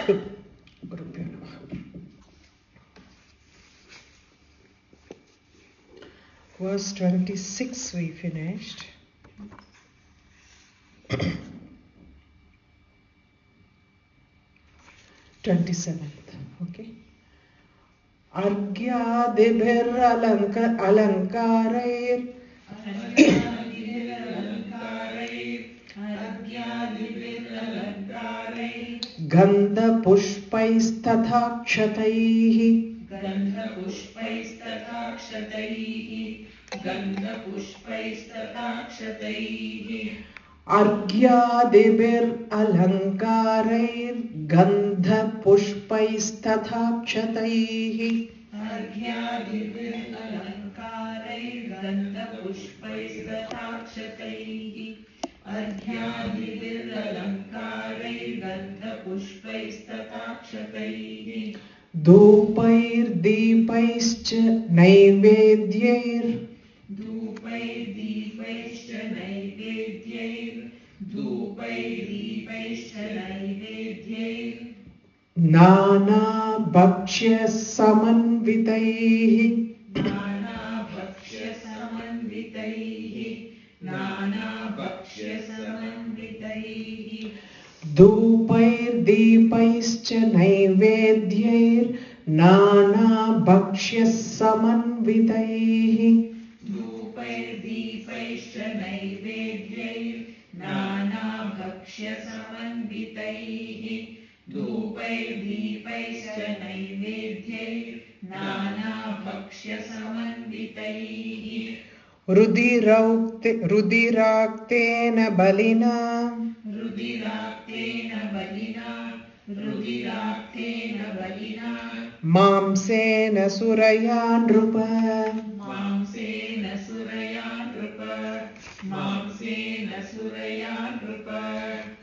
Gurubhyo Namaha. Verse 26 we finished. 27th. Okay. Argyadibhir alankarair Gandha pushpaistatha kshataihi Argyadibhir alankarair Gandha pushpaistatha kshataihi Dhupair deepaischa naivedyair Nana bhakshya samanvitaihi Dhupair deepaischa naivedyair Nana bhakshya samanvitaihi Rudiraktena balina Mamsena surayan rupa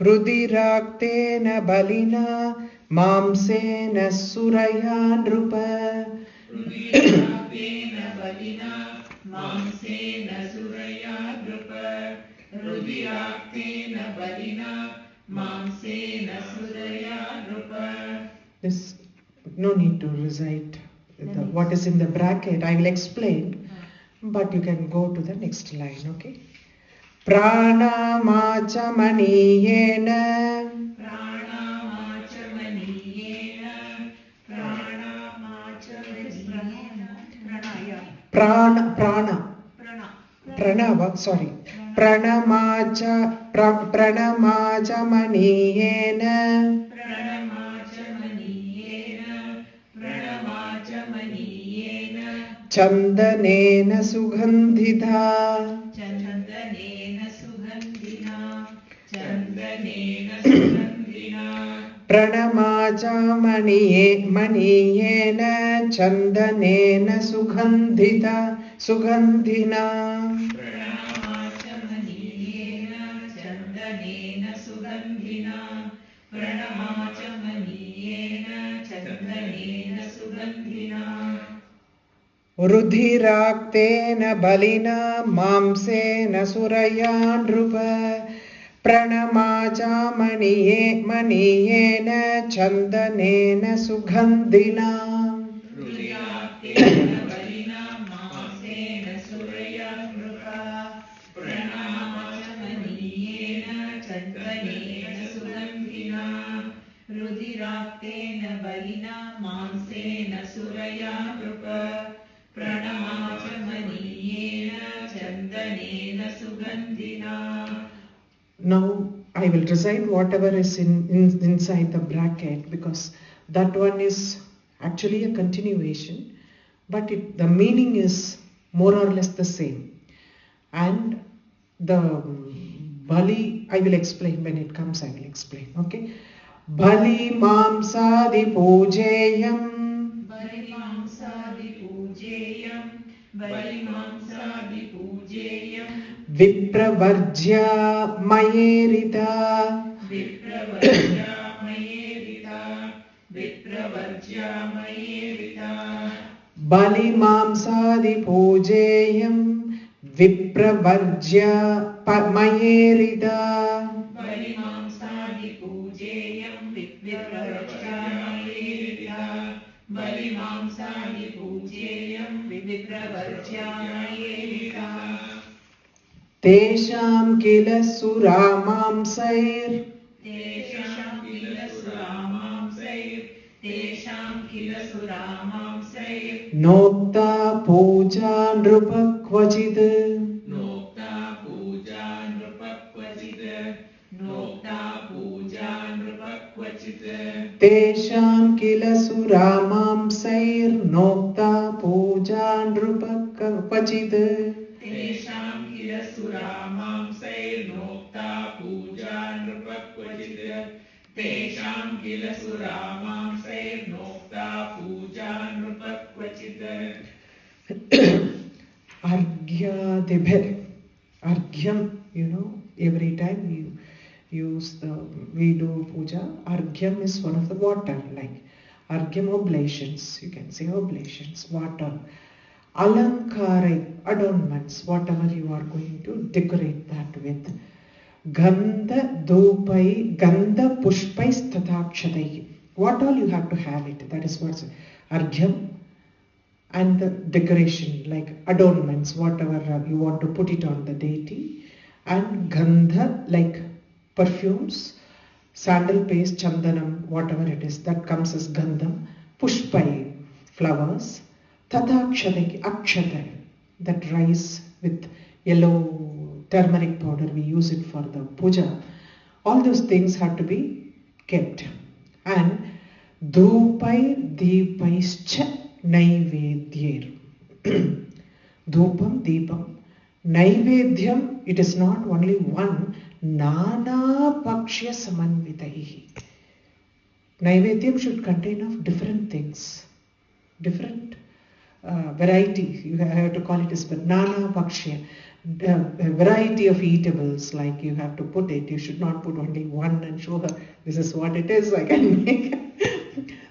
Rudiraktena balina Mamsena surayan rupa This, no need to recite what is in the bracket. I will explain, but you can go to the next line, okay? Pranamacha maniyena Pranamacha maniyena Chandanena sugandhita Pranamacha maniyena Chandanena sugandhina Rudhiraktena balina mamsena surayan rupa Pranamacha maniyena chandanena sugandhina Now I will recite whatever is inside the bracket, because that one is actually a continuation, but the meaning is more or less the same. And the Bali, I will explain when it comes, I will explain, okay? Bali mamsadi pujeyam Vipravarjya mayerita Bali mamsadi pujeyam Vipravarjya mayerita विप्रवर्ज्यामयेरिता बलिमांसानि पूज्येयं विप्रवर्ज्यामयेरिता तेषां किल सुरामांसैर् तेषां किल सुरामांसैर् नोक्ता पूजा नृप क्वचित् नोक्ता पूजा नृप क्वचित् तेषां किल सुरामांसैर्नोक्ता पूजा नृप क्वचित् तेषां किल सुरामांसैर्नोक्ता पूजा नृप क्वचित् तेषां किल सुरामांसैर्नोक्ता पूजा नृप क्वचित् Argyadibhir. Argyam, every time we do puja, Argyam is one of the water, like Argyam oblations, you can say oblations, water. Alankarai, adornments, whatever you are going to decorate that with. Gandha dhupai, gandha pushpais tathakshadai. What all you have to have it, that is what's Argyam. And the decoration, like adornments, whatever you want to put it on the deity. And gandha, like perfumes, sandal paste, chandanam, whatever it is, that comes as gandham. Pushpai, flowers. Tadakshadai, akshadai, that rice with yellow turmeric powder, we use it for the puja. All those things have to be kept. And dhupai, deepaischa, Naivedyir. Dhupam, Deepam. Naivedyam, it is not only one. Nana Pakshya Samanvitaihi. Naivedyam should contain of different things. Different variety. You have to call it as Nana Pakshya. A variety of eatables, like you have to put it. You should not put only one and show her, this is what it is, I can make.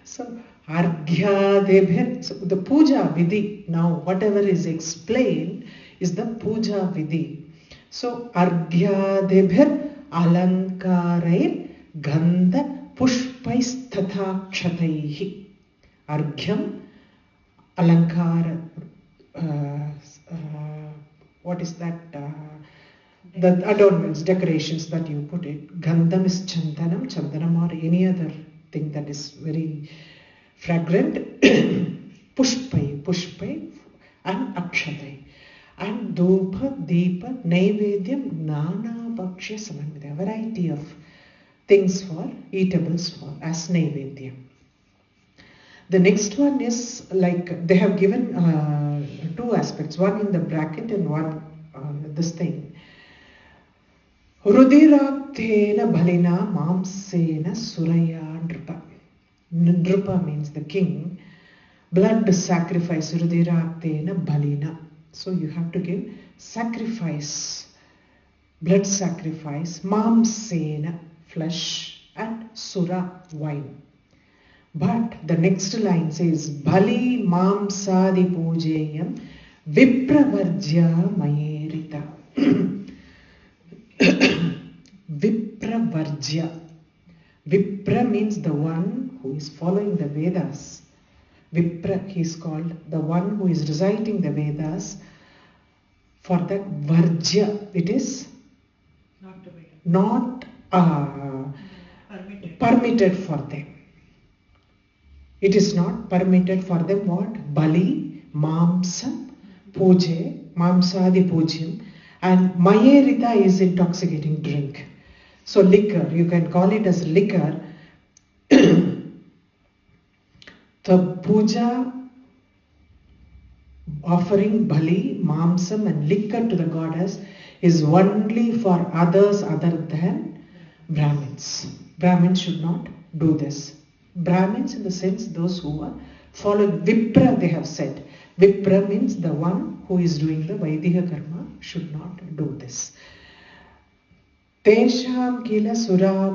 So, Argyadebhir, so the puja vidhi, now whatever is explained is the puja vidhi. So Argyadebhir alankarair gandha pushpais tathakshadaihi. Argyam, alankara, what is that? The adornments, decorations that you put it. Gandham is chandanam or any other thing that is very fragrant. pushpai and akshadai. And dhupa, deepa, naivedyam, nana bhakshya samanvita. A variety of things for eatables for as naivedyam. The next one is like they have given two aspects, one in the bracket and one this thing. Rudiraptena bhalina mamsena suraya nripa. Nripa means the king. Blood sacrifice, rudiraptena bhalina. So you have to give sacrifice, blood sacrifice, mamsena, flesh, and sura, wine. But the next line says, Bali mamsadi pujeyam vipravarjya mayerita. Vipravarjya. Vipra means the one who is following the Vedas. Vipra, he is called the one who is reciting the Vedas. For that varjya, it is not permitted for them. It is not permitted for them what? Bali, mamsam, puje, mamsadi pujyam, and mayerita is intoxicating drink. So liquor, you can call it as liquor. The puja offering bali, mamsam and liquor to the goddess is only for others other than Brahmins. Brahmins should not do this. Brahmins in the sense those who are following Vipra, they have said. Vipra means the one who is doing the Vaidika karma should not do this. Tesham kila sura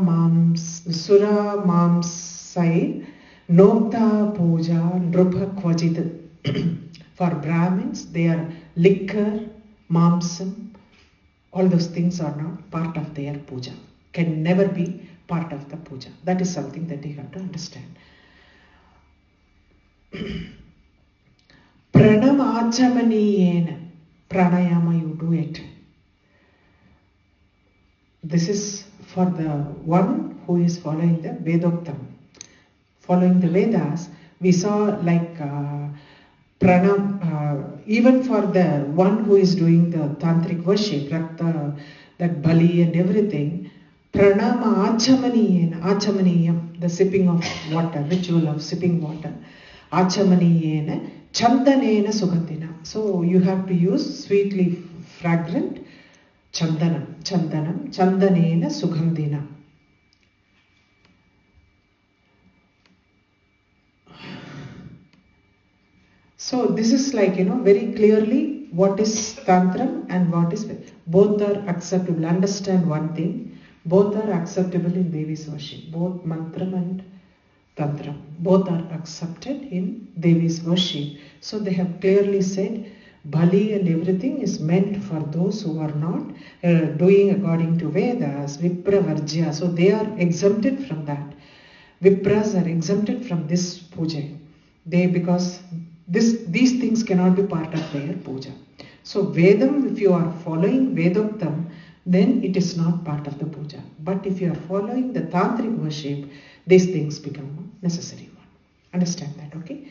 mamsai nokta puja nrupa kvajit. For Brahmins, they are liquor, mamsam, all those things are not part of their puja. Can never be part of the puja. That is something that you have to understand. Pranamachamaniyena. Pranayama, you do it. This is for the one who is following the Vedoktam. Following the Vedas, we saw like pranam, even for the one who is doing the tantric worship, Rakta, that Bali and everything, pranama achamaniyam, the sipping of water, ritual of sipping water, achamaniyena, chandanena sugandhina. So you have to use sweetly fragrant chandanam, chandanena sugandhina. So this is like, very clearly what is Tantram and what is, both are acceptable. Understand one thing, both are acceptable in Devi's worship. Both Mantram and Tantram, both are accepted in Devi's worship. So they have clearly said, Bali and everything is meant for those who are not doing according to Vedas, Vipra Varjya. So they are exempted from that. Vipras are exempted from this puja. Because these things cannot be part of their puja. So Vedam, if you are following Vedoktam, then it is not part of the puja. But if you are following the tantric worship, these things become a necessary one. Understand that, okay?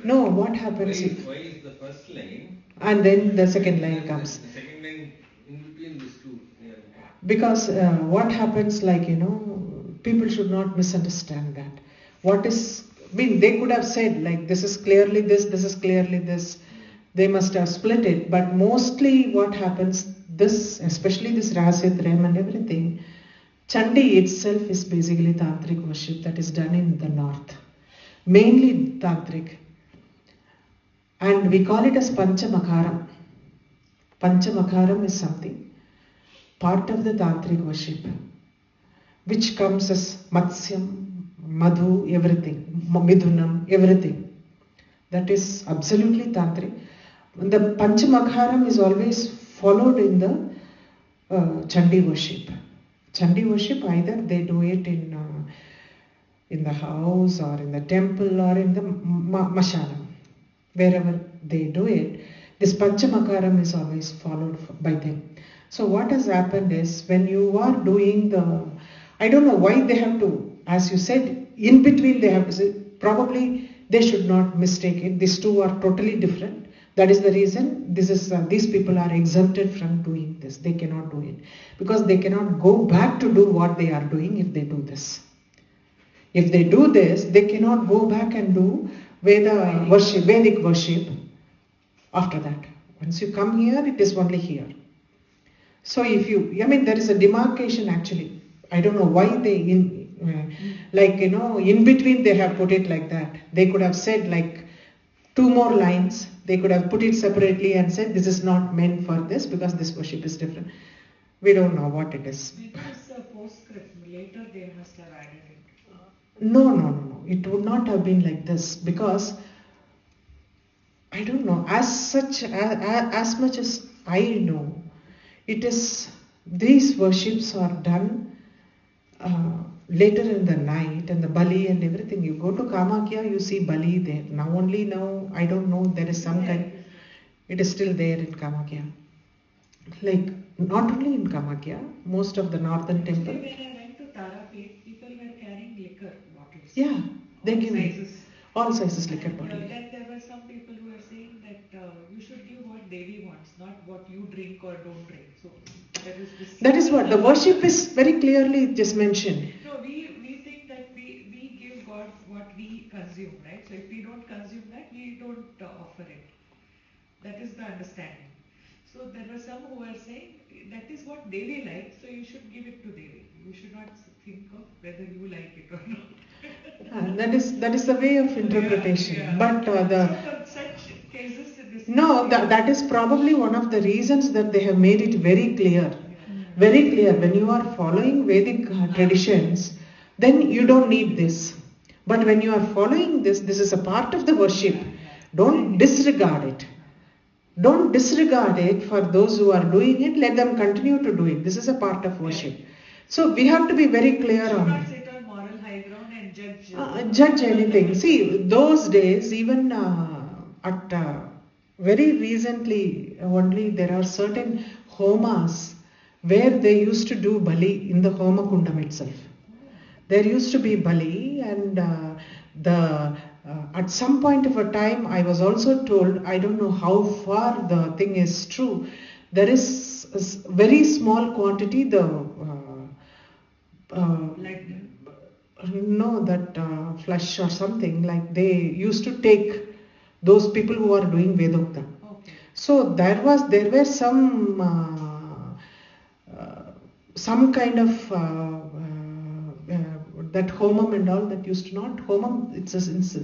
No, what happens why is the first line and then the second line comes? The second line in between these two. Yeah. Because what happens, like, people should not misunderstand that. They could have said, like, this is clearly this is clearly this. They must have split it. But mostly what happens, especially this Rahasyatrayam and everything, Chandi itself is basically tantric worship that is done in the north. Mainly tantric. And we call it as Panchamakaram. Panchamakaram is something, part of the tantric worship, which comes as Matsyam, Madhu, everything, Midhunam, everything. That is absolutely tantric. The Panchamakaram is always followed in the Chandi worship. Chandi worship, either they do it in the house or in the temple or in the mashanam. Wherever they do it, this Panchamakaram is always followed by them. So what has happened is, when you are doing I don't know why they have to, as you said, in between they have to say, probably they should not mistake it. These two are totally different. That is the reason these people are exempted from doing this. They cannot do it. Because they cannot go back to do what they are doing if they do this. If they do this, they cannot go back and do Vedic worship after that. Once you come here, it is only here. So there is a demarcation actually. I don't know why they, in between they have put it like that. They could have said like 2 more lines. They could have put it separately and said this is not meant for this because this worship is different. We don't know what it is. It was a postscript. Later they must have added it. No. It would not have been like this, because I don't know. As much as I know, it is, these worships are done later in the night, and the Bali and everything. You go to Kamakya, you see Bali there. Now, I don't know, there is some kind, it is still there in Kamakya. Like, not only in Kamakya, most of the northern temple. When I went to Tarapet, people were carrying liquor bottles. Yeah, they give sizes. All sizes liquor bottles. Then there were some people who were saying that you should give what Devi wants, not what you drink or don't drink. So there is this. That is what the worship is very clearly just mentioned. No, we think that we give God what we consume, right? So if we don't consume that, we don't offer it. That is the understanding. So there were some who were saying that is what Devi likes, so you should give it to Devi. You should not think of whether you like it or not. That is the way of interpretation. Yeah. But So for such cases, that is probably one of the reasons that they have made it very clear. Very clear. When you are following Vedic traditions, then you don't need this. But when you are following this is a part of the worship. Don't disregard it. Don't disregard it for those who are doing it. Let them continue to do it. This is a part of worship. So we have to be very clear Should on not it. sit on moral high ground and judge. Judge anything. See, those days, even at very recently, only there are certain homas where they used to do bali in the homa kundam itself. There used to be bali, and at some point of a time, I was also told, I don't know how far the thing is true. There is a very small quantity flesh or something, like they used to take those people who are doing Vedokta. Okay. So there were some kind of that homam and all that used to not homam.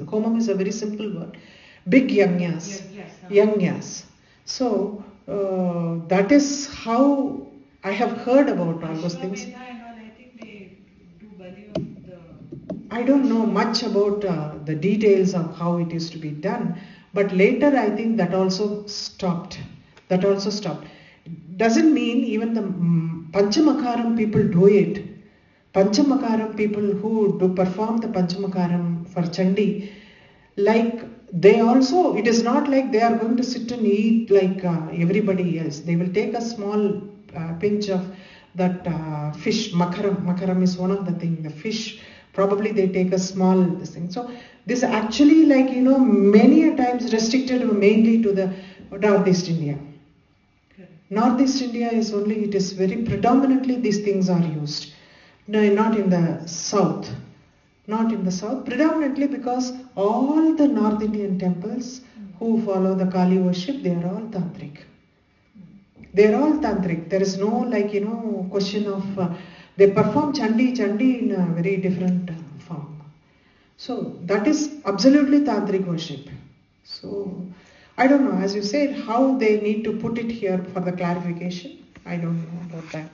Homam is a very simple word. Big yangyas, yangyas. So that is how I have heard about all those things. Ashwamedha and all, I think they do bali of the. I don't know much about the details of how it is to be done, but later I think that also stopped. Doesn't mean even the Panchamakaram people do it. Panchamakaram people who do perform the Panchamakaram for Chandi, like they also, it is not like they are going to sit and eat like everybody else. They will take a small pinch of that fish, makaram. Makaram is one of the things, the fish. Probably they take a small thing. So this actually, like, many a times restricted mainly to the Northeast India. Northeast India is only, it is very predominantly these things are used. No, not in the south. Not in the south, predominantly because all the North Indian temples who follow the Kali worship, they are all tantric. They are all tantric. There is no question of they perform Chandi in a very different form. So that is absolutely tantric worship. So I don't know, as you said, how they need to put it here for the clarification. I don't know about that.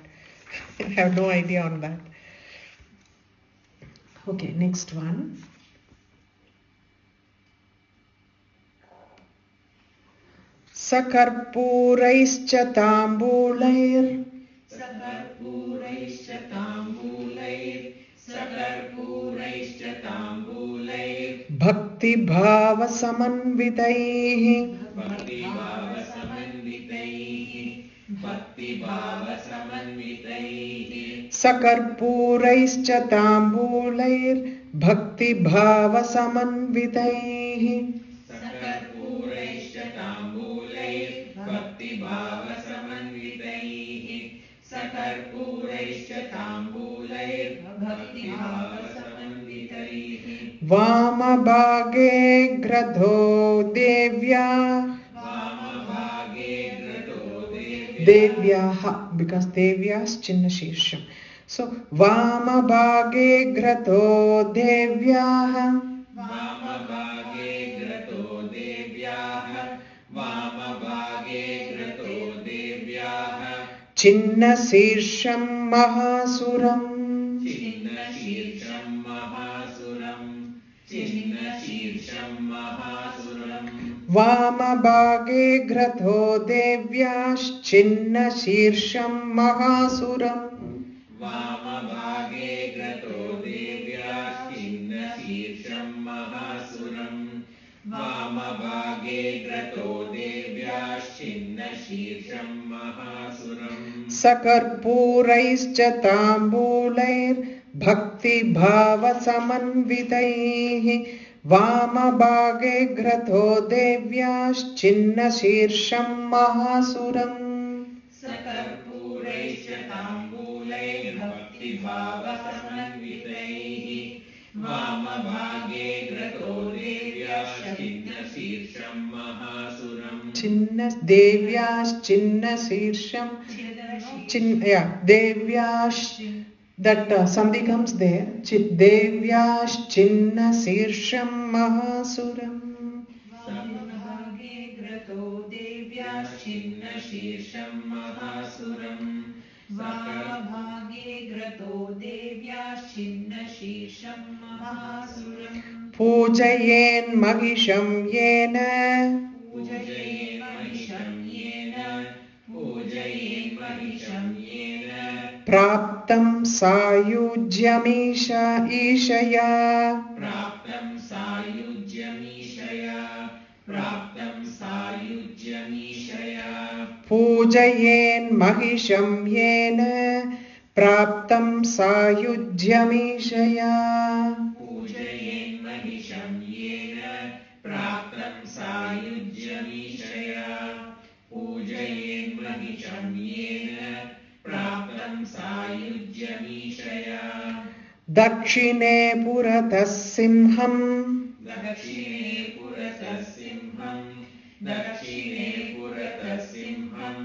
I have no idea on that. Okay, next one. Sakarpuraischa tambulair. Sakarpuraischa tambulair. Bhakti bhava samanvitaihi. Sakarpuraischa tambulair. Bhakti bhava samanvitaihi. Vamabhage gradho devya. Devyaha, because Devyas Chinna Shirsham. So Vamabhage gradho devyaha. Chinna Shirsham Mahasuram. Vamabhage gradho devyash chinna shirsham mahasuram. Sakarpuraischa tambulair bhakti bhava samanvitaihi. Vamabhage gradho devyash chinna shirsham mahasuram. Sakarpuraischa tambulair bhakti bhava samanvitaihi. Vamabhage gradho devyash chinna shirsham mahasuram. Chinna devyash chinna shirsham. Devyash. That sandhi comes there. Devyash chinna shirsham mahasuram. Vamabhage gradho devyash chinna shirsham mahasuram. Vamabhage gradho devyash chinna shirsham mahasuram. Pujayen mahisham yena. Pujayen mahisham पूजयेन्महिषं येन प्राप्तं सायुज्यमीश ईशया प्राप्तं सायुज्यमीशया प्राप्तं सायुज्यमीशया पूजयेन्महिषं येन प्राप्तं सायुज्यमीशया पूजयेन्महिषं येन प्राप्तं सायुज्यमीशया पूजयेन्महिषं येन प्राप्तं सायुज्यमीशया दक्षिणे पुरतः सिंहं दक्षिणे पुरतः सिंहं दक्षिणे पुरतः सिंहं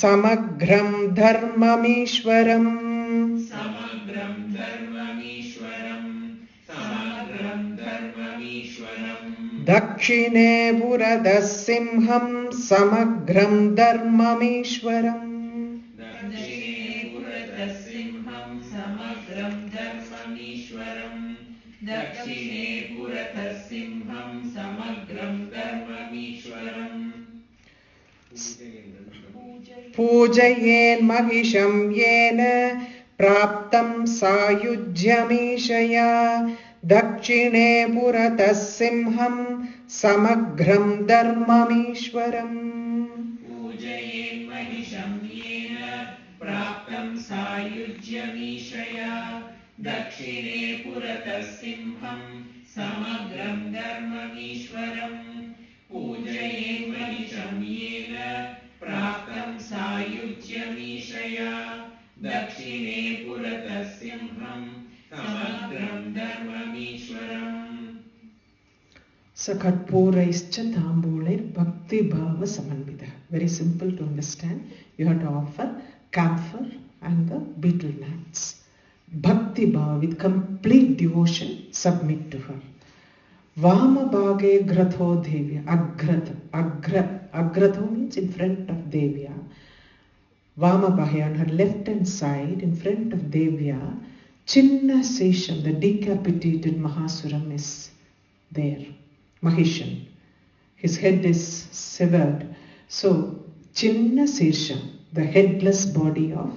समग्रं धर्ममीश्वरम् समग्रं धर्ममीश्वरं समग्रं धर्ममीश्वरम् दक्षिणे पुरतः सिंहं समग्रं धर्ममीश्वरम् दक्षिणे पुरतः सिंहं समग्रं धर्ममीश्वरम् दक्षिणे पुरतः सिंहं समग्रं धर्ममीश्वरम् पूजयेन्महिषं येन प्राप्तं सायुज्यमीशया दक्षिणे पुरतः सिंहं समग्रं धर्ममीश्वरम् पूजयेन्महिषं येन प्राप्तं सायुज्यमीशया दक्षिणे पुरतः सिंहं समग्रं धर्ममीश्वरम् पूजयेन्महिषं येन प्राप्तं सायुज्यमीशया दक्षिणे पुरतः सिंहं समग्रं धर्ममीश्वरम् Sakatpuraischa tambulir bhakti bhava samanvita. Very simple to understand. You have to offer camphor and the betel nuts. Bhakti bhava, with complete devotion, submit to her. Vama bhage gratho devya. Agratho means in front of Devya. Vama bhage, on her left hand side, in front of Devya, Chinna Sesham, the decapitated Mahasuram, is there. Mahishan. His head is severed. So, Chinna Sesham, the headless body of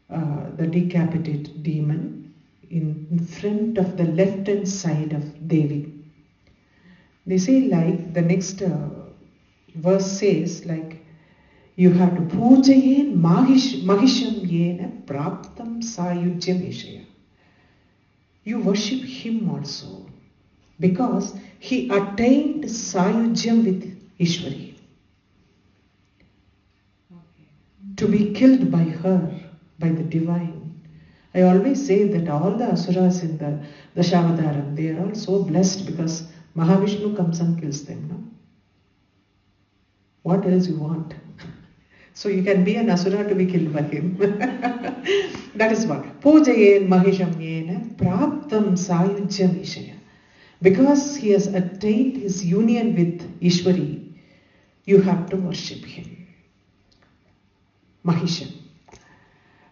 the decapitated demon, in front of the left hand side of Devi. They say, like the next verse says, like, you have to pujayen mahisham yena praptam sayujyam eshaya. You worship him also, because he attained sayujyam with Ishwari. To be killed by her, by the divine. I always say that all the asuras in the Dashavadaram, they are all so blessed because Mahavishnu comes and kills them. No? What else you want? So you can be an asura to be killed by him. That is what. Pujayen mahisham yena praptam sayujyam ishaya. Because he has attained his union with Ishwari, you have to worship him. Mahisham.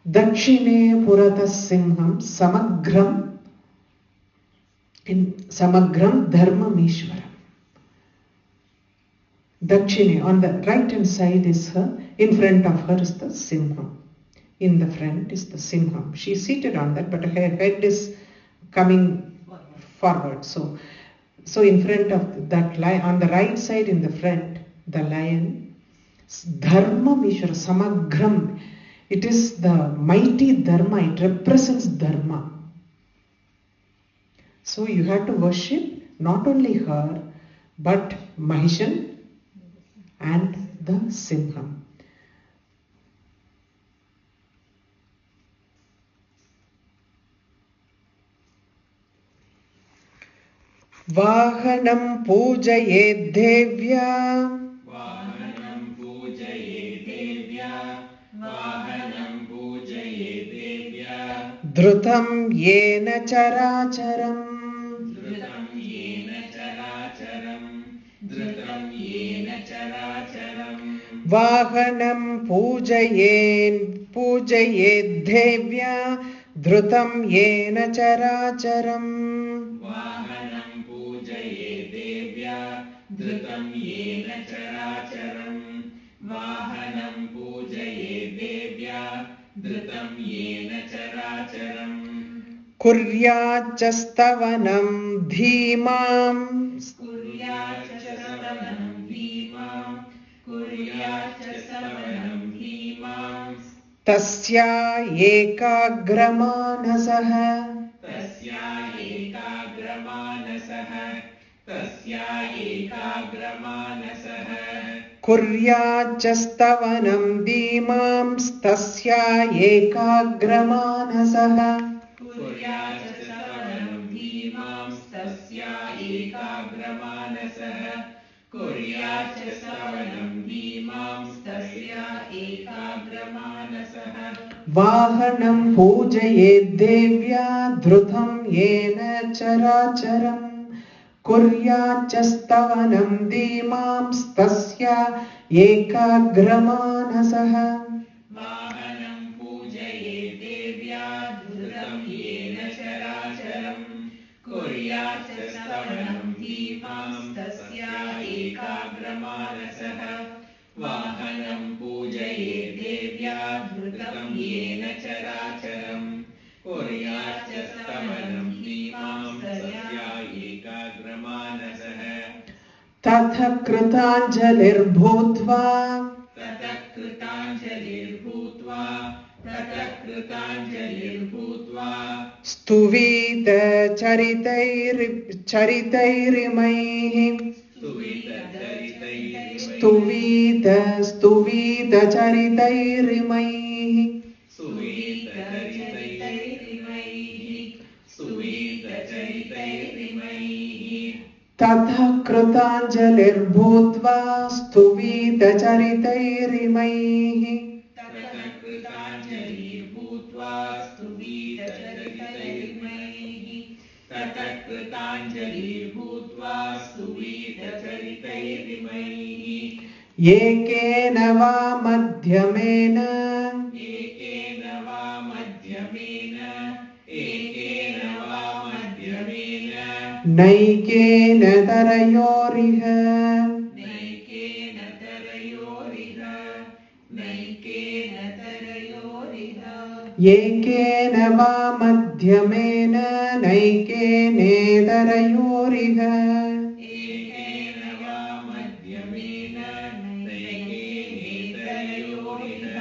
Dakshine purata simham samagram dharmamishwaram. Dakshine, on the right hand side is her, in front of her is the simham. In the front is the simham. She is seated on that, but her head is coming forward. So in front of that lion, on the right side in the front, the lion, Dharma Mishra, Samagram. It is the mighty Dharma, it represents Dharma. So you have to worship not only her, but Mahishan and the Simham. Vahanam pujaye devya. Vahanam pujaye devya. Vahanam pujaye devya. Dhrutam yena characharam. Dhrutam yena characharam. Dhrutam yena characharam. Vahanam pujaye devya. Dhrutam yena characharam. Vahanam pujaye devya. Dhrutam yena characharam. Vahanam कुर्याच्च स्तवनं धीमां कुर्याच्च स्तवनं धीमां कुर्याच्च स्तवनं धीमां तस्या एकाग्रमानसः तस्या एकाग्रमानसः तस्या एकाग्रमानसः कुर्याच्च स्तवनं धीमांस्तस्या एकाग्रमानसः कुर्याच्च स्तवनं धीमांस्तस्या एकाग्रमानसः कुर्याच्च स्तवनं धीमांस्तस्या एकाग्रमानसः वाहनं पूजयेद्देव्या धृतं येन चराचरम् कुर्याच्च स्तवनं धीमांस्तस्या एकाग्रमानसः वाहनं पूजयेत् देव्या धृतं येन चराचरम् कुर्याच्च स्तवनं धीमांस्तस्या एकाग्रमानसः वाहनं पूजयेत् देव्या धृतं येन चराचरम् कुर्याच्च स्तवनं धीमांस्तस्या एकाग्रमानसः ततः कृताञ्जलिर्भूत्वा ततः कृताञ्जलिर्भूत्वा ततः कृताञ्जलिर्भूत्वा स्तुवीत चरितैरिमैः स्तुवीत चरितैरिमैः ततः कृताञ्जलिर्भूत्वा स्तुवीत चरितैरिमैः ततः कृताञ्जलिर्भूत्वा स्तुवीतचरितैर्मयैः ततः कृताञ्जलिर्भूत्वा स्तुवीतचरितैर्मयैः एकेन वा मध्यमेन एकेन वा मध्यमेन एकेन वा मध्यमेन नैकेन तरयोरिह नैकेन तरयोरिह नैकेन तरयोरिह एकेन वा मध्यमेन नैकेनेतरयोरिह एकेन वा मध्यमेन नैकेनेतरयोरिह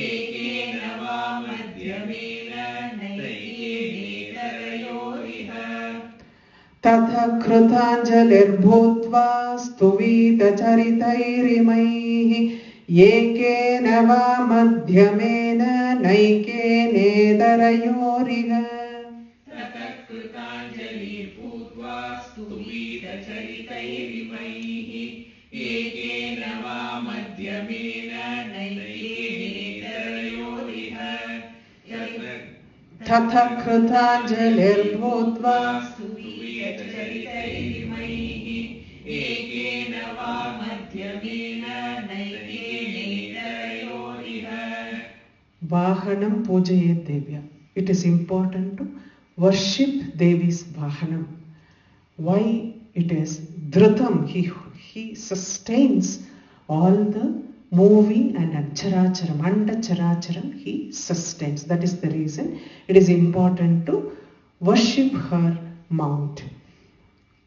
एकेन वा मध्यमेन नैकेनेतरयोरिह ततः कृताञ्जलिर्भूत्वा स्तुवीत चरितैरिमैः एकेन वा मध्यमेन नैकेनेतरयोरिह ततः कृताञ्जलिर्भूत्वा स्तुवीतचरितैर्मयैः एकेन वा मध्यमेन नैकेनेतरयोरिह ततः कृताञ्जलिर्भूत्वा स्तुवीतचरितैर्मयैः एकेन वा मध्यमेन नैकेनेतरयोरिह Vahanam Pujayet Devya. It is important to worship Devi's Vahanam. Why it is Dhrutam, he sustains all the moving and Acharacharam, Andacharacharam, he sustains. That is the reason it is important to worship her mount,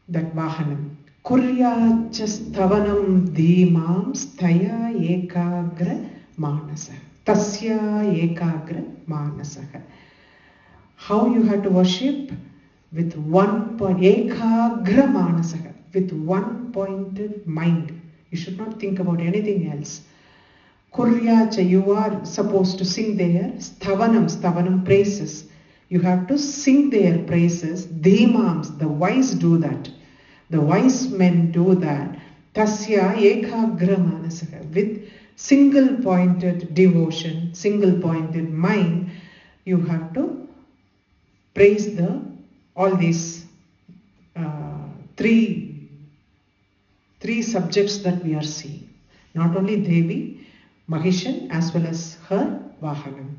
that Vahanam. Kuryacha stavanam dhimam staya ekagra manasa. Tasya ekagra manasaha. How you have to worship? With one point, ekagra manasaha, with one pointed mind. You should not think about anything else. Kuryacha, you are supposed to sing their stavanam praises. You have to sing their praises. Dhimams, the wise do that. The wise men do that. Tasya ekagra manasaha, with single pointed devotion, single pointed mind, you have to praise all these three subjects that we are seeing. Not only Devi, Mahishan, as well as her Vahanam.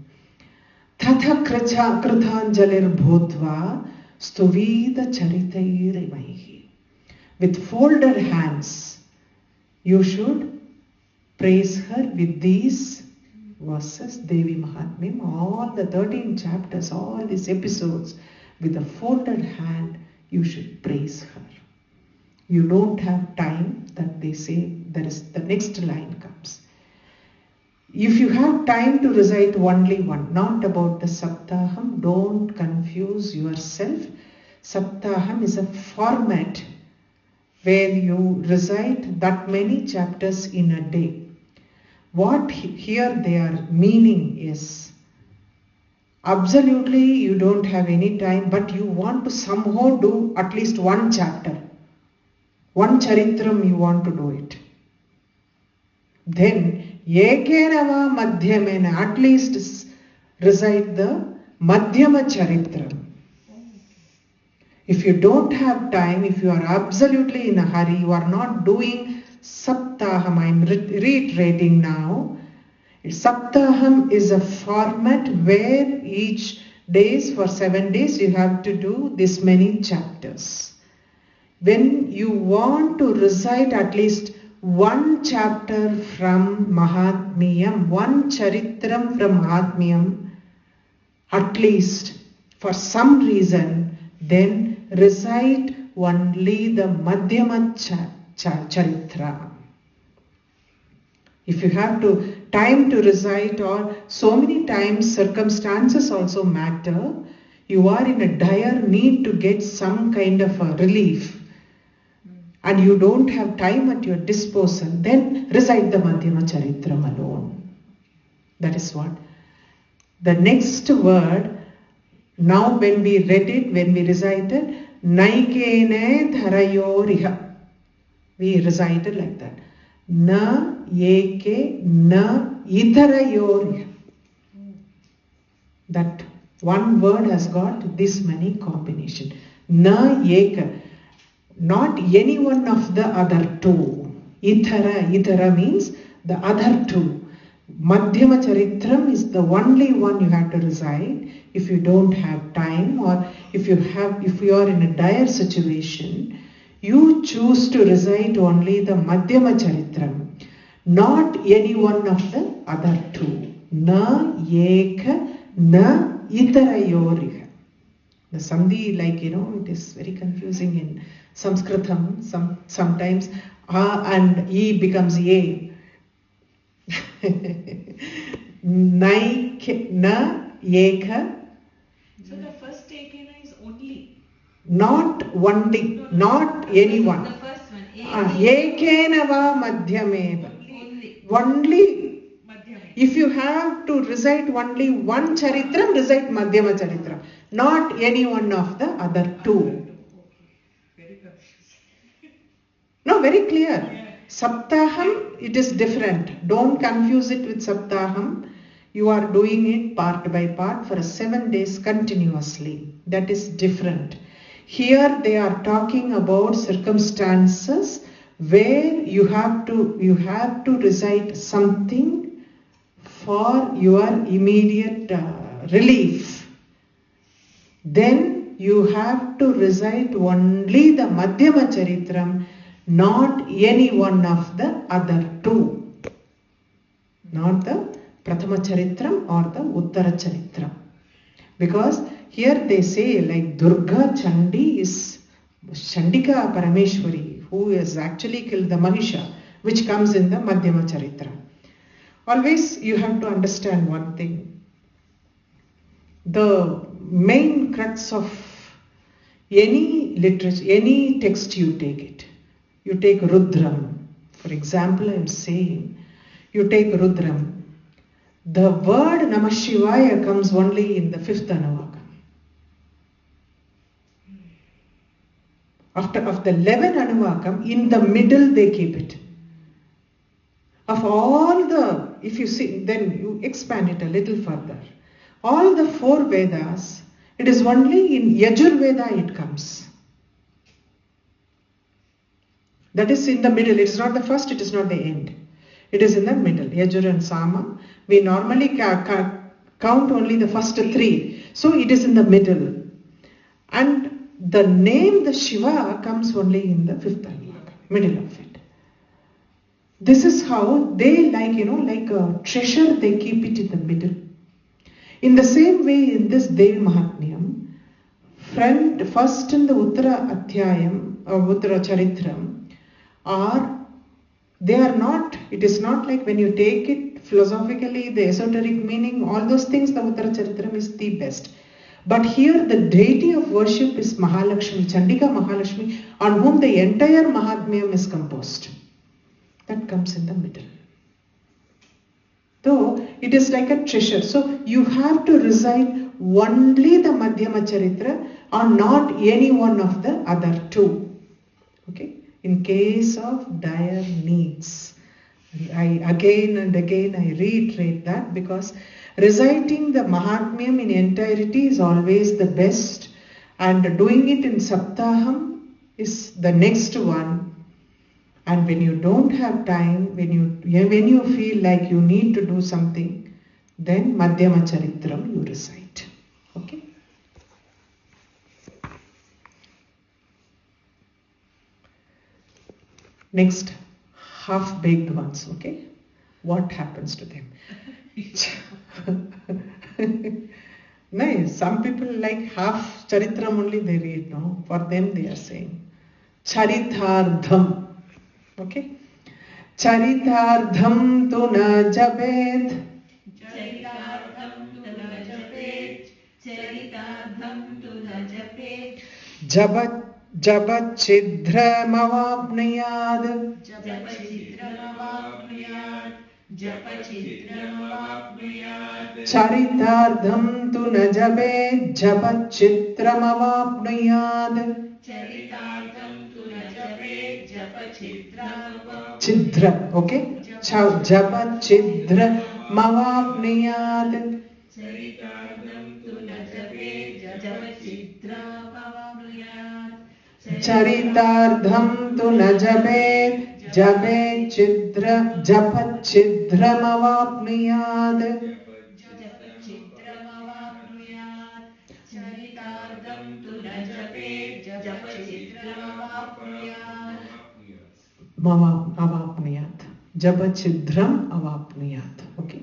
Tatha Krithanjalir Bhutva Stuvida Charitairimahi. With folded hands, you should praise her with these verses, Devi Mahatmyam, all the 13 chapters, all these episodes, with a folded hand, you should praise her. You don't have time, that they say, there is the next line comes. If you have time to recite only one, not about the Saptaham, don't confuse yourself. Saptaham is a format where you recite that many chapters in a day. What here their meaning is, absolutely you don't have any time, but you want to somehow do at least one chapter. One charitram you want to do it. Then, Ekenava Madhyamena, at least recite the Madhyama Charitram. If you don't have time, if you are absolutely in a hurry, you are not doing Saptaham, I am reiterating now. Saptaham is a format where each days, for 7 days, you have to do this many chapters. When you want to recite at least one chapter from Mahatmyam, one charitram from Mahatmyam, at least for some reason, then recite only the Madhyama Charitra. If you have time to recite, or so many times circumstances also matter, you are in a dire need to get some kind of a relief, and you don't have time at your disposal, then recite the Madhyama Charitram alone. That is what. The next word, now when we read it, when we recited, Naikene Dharayoriha. We recited like that. Na Eke Na Idharayoriha. That one word has got this many combination. Na Eka. Not any one of the other two. Idhara means the other two. Madhyama Charitram is the only one you have to recite if you don't have time, or if you are in a dire situation, you choose to recite only the Madhyama Charitram, not any one of the other two. Na Eka Na Itarayoriha. The Sandhi, it is very confusing in Sanskritam. Sometimes A and E becomes A. Naik Na Eka. So the first Ekena is only. Not only, not anyone. The first one. Ekenava Madhyameva. Only. If you have to recite only one charitram, recite Madhyama Charitram. Not any one of the other two. Very confusing. No, very clear. Yeah. Saptaham, it is different. Don't confuse it with Saptaham. You are doing it part by part for 7 days continuously. That is different. Here they are talking about circumstances where you have to recite something for your immediate relief. Then you have to recite only the Madhyama Charitram, not any one of the other two. Not the Prathama Charitram or the Uttara Charitram. Because here they say like Durga Chandi is Chandika Parameshwari, who has actually killed the Mahisha, which comes in the Madhyama Charitra. Always you have to understand one thing. The main crux of any literature, any text you take it. You take Rudram. For example, I am saying, you take Rudram. The word Namah Shivaya comes only in the 5th Anuvakam. Of the 11 Anuvakam, in the middle they keep it. Of all the, if you see, then you expand it a little further. All the 4 Vedas, it is only in Yajur Veda it comes. That is in the middle. It is not the first, it is not the end. It is in the middle. Yajur and Sama. We normally count only the first 3. So it is in the middle. And the name, the Shiva, comes only in the 5th Anuvaka, middle of it. This is how they like a treasure, they keep it in the middle. In the same way, in this Devi Mahatmyam, first in the Uttara Adhyayam or Uttara Charitram, it is not like when you take it philosophically, the esoteric meaning, all those things, the Uttara Charitram is the best. But here the deity of worship is Mahalakshmi, Chandika Mahalakshmi, on whom the entire Mahatmyam is composed. That comes in the middle. Though it is like a treasure. So you have to recite only the Madhyama Charitra or not any one of the other two. Okay? In case of dire needs. Again and again I reiterate that, because reciting the Mahatmyam in entirety is always the best, and doing it in Saptaham is the next one. And when you don't have time, when you feel like you need to do something, then Madhyama Charitram you recite. Okay? Next, half-baked ones, okay? What happens to them? Nice. Some people like half Charitram only they read, no? For them they are saying Charitardham. Okay? Charitardham tu na jabet. Charitardham tu na japet. Charitardham tu na japet. Jabat chidramavapniyad. Japachidramavapniyad. Japachidramavapniyad. Charitardham tu na jabet. Jabat chidramavapniyad. Charitardham tu na japet. Japachidramavapniyad. Chidra, okay? Jabat chidramavapniyad. Charitardham tu na japet. Japachidramavapniyad. Charitardham tu na jabet. Jabat chidramavapniyad. Japachidramavapniyad. Charitardham tu na japet. Japachidramavapniyad. Avapniyat. Jabachidram avapniyat. Okay.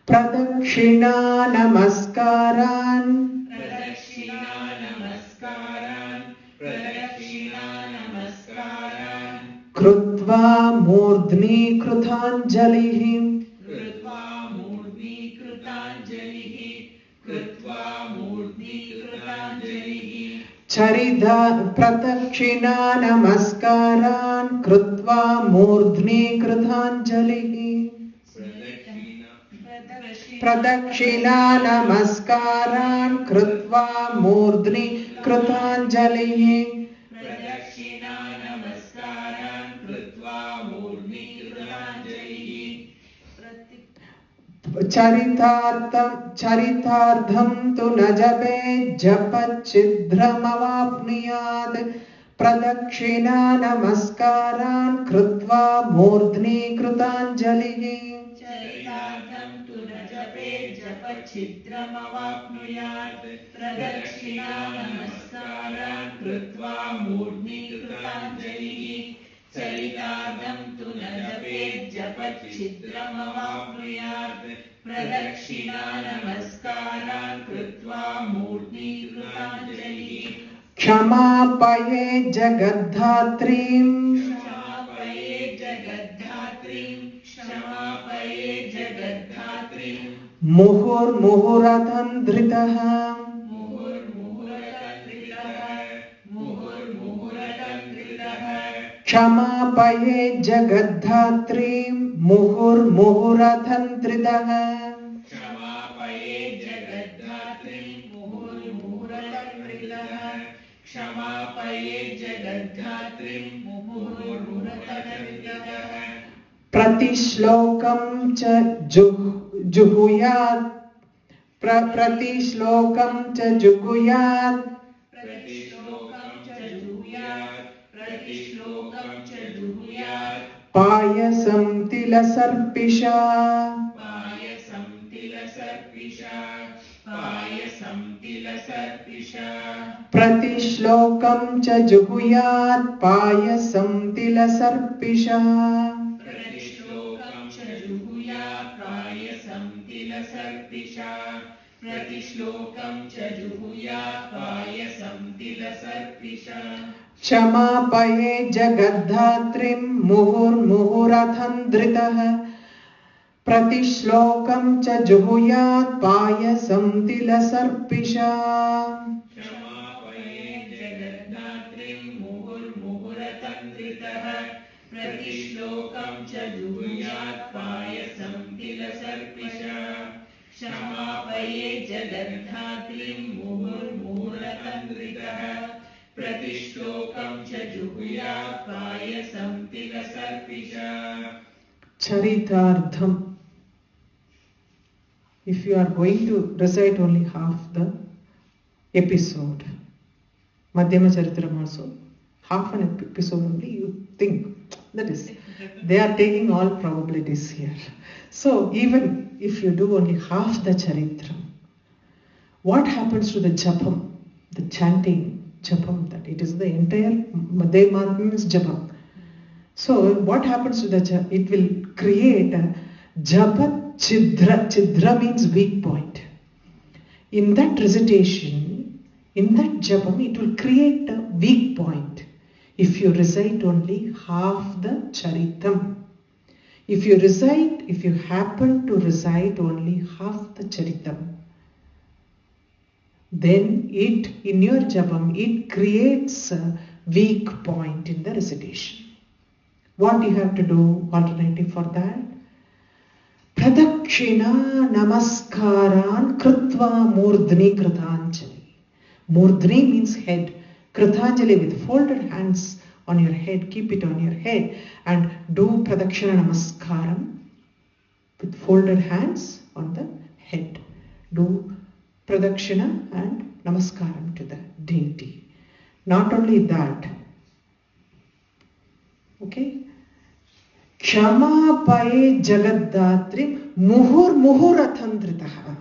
Pradakshina namaskaran. Pradakshina namaskaran. Pradakshina namaskaran. Krutva murdhni kruthanjalihi. Krutva murdhni kruthanjalihi. Krutva murdhni kruthanjalihi. Pradakshina namaskaran. Krutva murdhni kruthanjalihi. Pradakshina namaskaran. Krutva murdhni kruthanjalihi. Pradakshina namaskaran. Krutva murdhni kruthanjalihi. Charitardham tu na jabet. Japachidramavapniyad. Pradakshina namaskaran. Krutva murdhni kruthanjalihi. Charitardham tu na japet. Japachidramavapniyad. Pradakshina namaskaran. Krutva murdhni kruthanjalihi. Charitardham tu na japet. Japachidramavapniyad. Pradakshina namaskaran. Krutva murdhni kruthanjalihi. Kshamapaye jagadhatrim. Kshamapaye jagadhatrim. Kshamapaye jagadhatrim. Muhurmuhuratandritah. Muhurmuhuratandritah. Muhurmuhuratandritah. Kshamapaye jagadhatrim. Muhurmuhuratandritah. Kshamapaye jagadhatrim. Muhurmuhuratandritah. Kshamapaye jagadhatrim. Muhurmuhuratandritah. Pratishlokam cha juhuyat. Pratishlokam cha juhuyat. Pratishlokam cha juhuyat. Pratishlokam cha juhuyat. Payasam tilasarpisha. Payasam tilasarpisha. Payasam tilasarpisha. Pratishlokam cha juhuyat. Payasam tilasarpisha. Pratishlokam तिलसर्पिषा प्रतिश्लोकं च जुहुयात् पायसं तिलसर्पिषा क्षमापये जगद्धात्रीं मुहुर्मुहुरथन्द्रितः प्रतिश्लोकं च जुहुयात् पायसं तिलसर्पिषा क्षमापये जगद्धात्रीं मुहुर्मुहुरतन्द्रितः प्रतिश्लोकं च जुहुयात् पायसं तिलसर्पिषा क्षमापये जगद्धात्रीं मुहुर्मुहुरतन्द्रितः प्रतिश्लोकं च जुहुयात् पायसं तिलसर्पिषा Charitartham. If you are going to recite only half the episode, Madhyama Charitram also, half an episode only, you think, that is, they are taking all probabilities here. So even if you do only half the Charitram, what happens to the Japam, the chanting Japam, that it is the entire Madhyama is Japam. So what happens to the japa? It will create a japa chidra. Chidra means weak point. In that recitation, in that japam, it will create a weak point if you recite only half the charitam. If you happen to recite only half the charitam, then in your japam, it creates a weak point in the recitation. What you have to do, alternative for that? Pradakshina namaskaran kritva murdhni kritanjali. Murdhni means head. Kritanjali, with folded hands on your head, keep it on your head and do pradakshina namaskaram with folded hands on the head. Do pradakshina and namaskaram to the deity. Not only that, okay? Kshamapaye jagaddatri muhuratandritaha.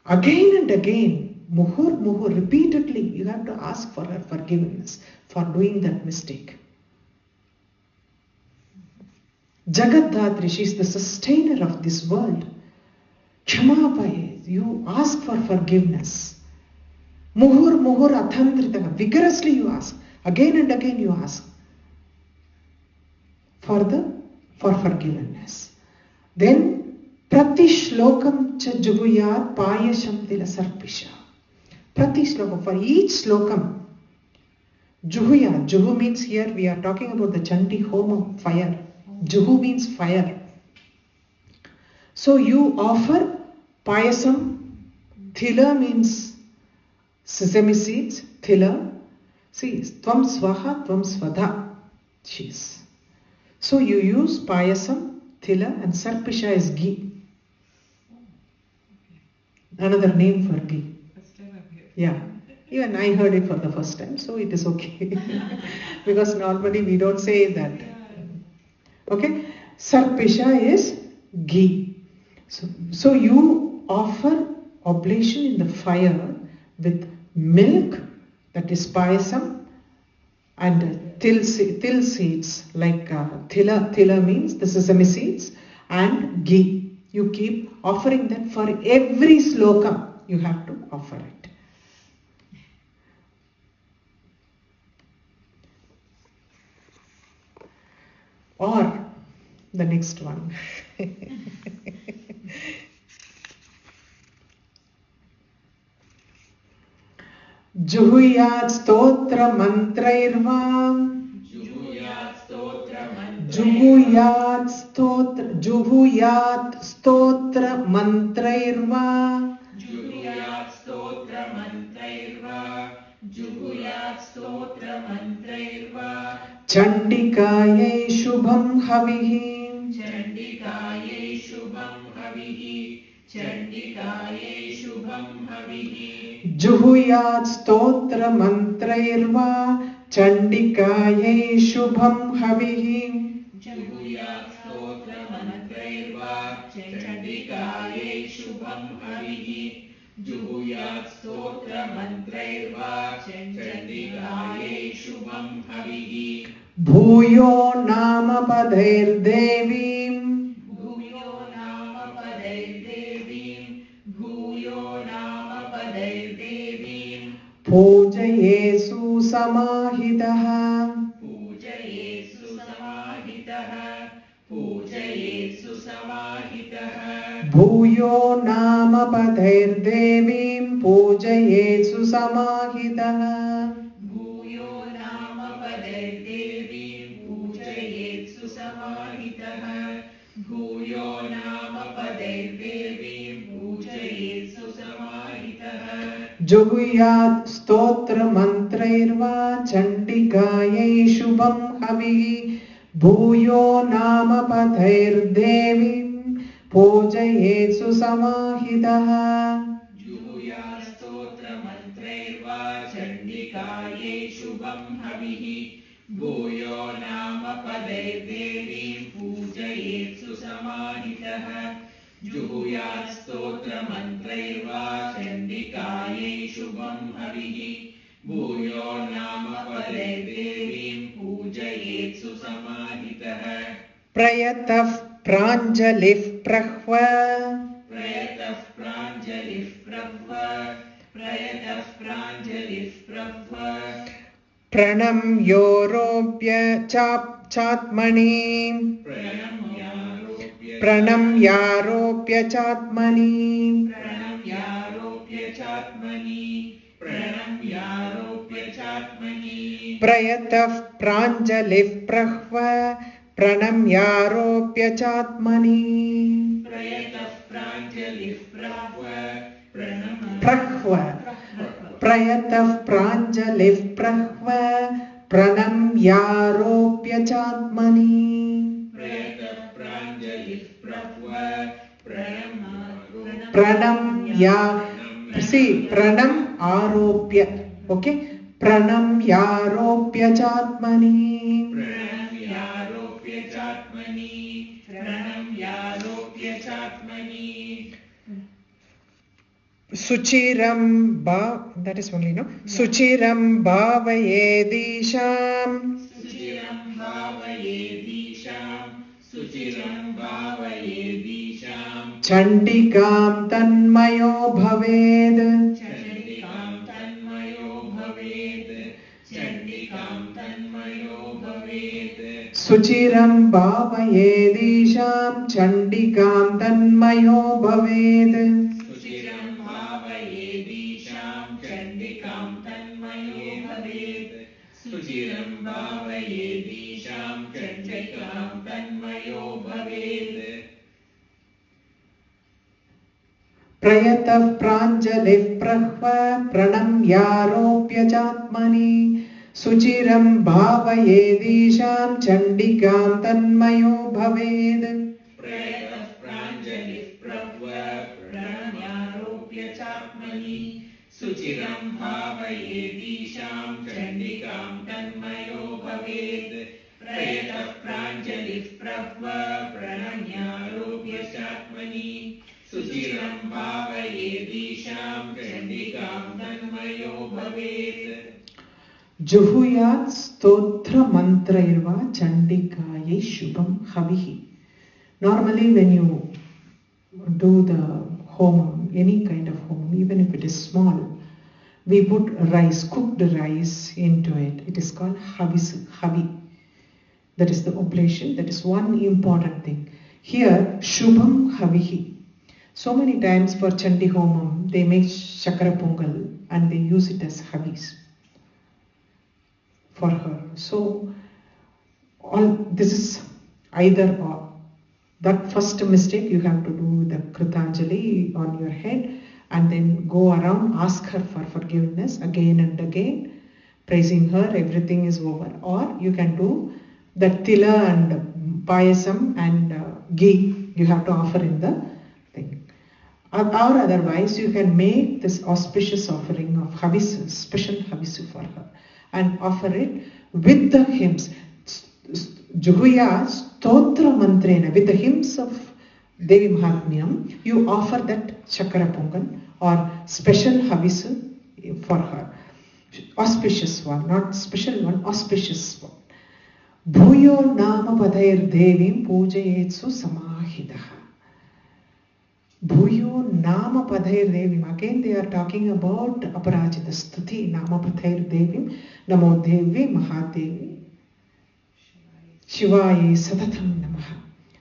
Again and again, muhur, repeatedly, you have to ask for her forgiveness for doing that mistake. Jagaddatri, she is the sustainer of this world. Kshamapaye, you ask for forgiveness. Muhur athandritaha, vigorously you ask. Again and again you ask for forgiveness. Then pratishlokam cha juhuyat payasham tilasarpisha. Pratishlokam, for each slokam, juhuyat, juhu means here we are talking about the Chandi home of fire. Juhu means fire. So you offer payasam. Thila means sesame seeds. Thila. See, tvam swaha, tvam svadha. Cheese. So you use payasam, thila, and sarpisha is ghee. Another name for ghee. First time I'm here. Yeah. Even I heard it for the first time, so it is okay. Because normally we don't say that. Okay? Sarpisha is ghee. So you offer oblation in the fire with milk, that is payasam, and til seeds, like thila means the sesame seeds, and ghee. You keep offering that for every slokam, you have to offer it. Or the next one. Juhuyat stotra mantrairvam. Juhuyat stotra mantrairva. Chandikaye shubham havihi. Juhuyat stotra mantrairva. Chandikaye shubham havihi. Juhuyat stotra mantrairva chandikaye shubham havihi. Bhuyo nama padhair devim. Bhuyo nama samahitah. पूजयेत्सु समाहितः पूजयेत्सु समाहितः Bhuyo namapadairdevim pujayetsu samahitah. भूयो नाम पदैर्देवीं पूजयेत्सु समाहितः भूयो नाम पदैर्देवीं पूजयेत्सु समाहितः Juhuyat stotra mantrairva chandikayai shubham havihi bhuyo namapadairdevim pujayetsu samahitah. जुहुया स्तोत्रमन्त्रैर्वा चण्डिकायै शुभं हविः भूयो नाम पदैर्देवीं पूजयेत्सु समाहितः जुहुया स्तोत्रमन्त्रैर्वा चण्डिकायै शुभं हविः भूयो नाम पदैर्देवीं पूजयेत्सु समाहितः Prayatah pranjalih prahva प्रयतः प्राञ्जलिः प्रभ्व प्रयतः प्राञ्जलिः प्रभ्व pranam yoropya chatmani प्रणम्यारोप्य pranam yaropya chatmani प्रणम्यारोप्य चात्मनि प्रणम्यारोप्य चात्मनि prayatah pranjalih prahva pranam yaropya chatmani प्रयतः प्राञ्जलिः प्रभ्व prahva prayatah pranjalih prahva pranam yaropya chatmani. प्रयतः प्राञ्जलिः प्रभ्व Pranam ya, see pranam aropya, okay, pranam yaropya chatmani. प्रणम्यारोप्य चात्मनि प्रणम्यारोप्य चात्मनि Suchiram that is only no, suchiram bhavayedisham सुचिरं भावयेदीशां सुचिरं भावयेदीशां chandikam tanmayo bhaved. चण्डिकां तन्मयो भवेत् चण्डिकां तन्मयो भवेत् Suchiram bhavayedisham chandikam tanmayo bhaved. सुचिरं भावयेदीशां चण्डिकां तन्मयो भवेत् सुचिरं भावयेदीशां चण्डिकां तन्मयो भवेत् Prayatah pranjalih prahva pranam yaropya chatmani suchiram bhavayedisham chandikam tanmayo bhaved. प्रयतः प्राञ्जलिः प्रभ्व प्रणम्यारोप्य चात्मनि सुचिरं भावयेदीशां चण्डिकां तन्मयो भवेत् प्रयतः प्राञ्जलिः प्रभ्व प्रणम्यारोप्य चात्मनि सुचिरं भावयेदीशां चण्डिकां तन्मयो भवेत् Juhuyat stotra mantrairva chandikayai shubham havihi. Normally when you do the homam, any kind of homam, even if it is small, we put rice, cooked rice into it. It is called havi. That is the oblation. That is one important thing. Here, shubham havihi. So many times for Chandi homam, they make shakara pongal and they use it as havis for her. So all this is either or. That first mistake you have to do the Kritanjali on your head and then go around, ask her for forgiveness again and again, praising her, everything is over. Or you can do the tila and payasam and ghee you have to offer in the thing. Or otherwise you can make this auspicious offering of havisu, special havisu for her, and offer it with the hymns. Juhuya stotra mantrena, with the hymns of Devi Mahatmyam, you offer that Chakara Pongal or special havisu for her. Auspicious one, not special one, auspicious one. Bhuyo nama padair devim pujayetsu samahidaha. Bhuyo Nama Padhair Devim. Again they are talking about Aparajita Stuti. Nama Padhair Devim. Namo Devi Mahadevi. Shivaye Satatam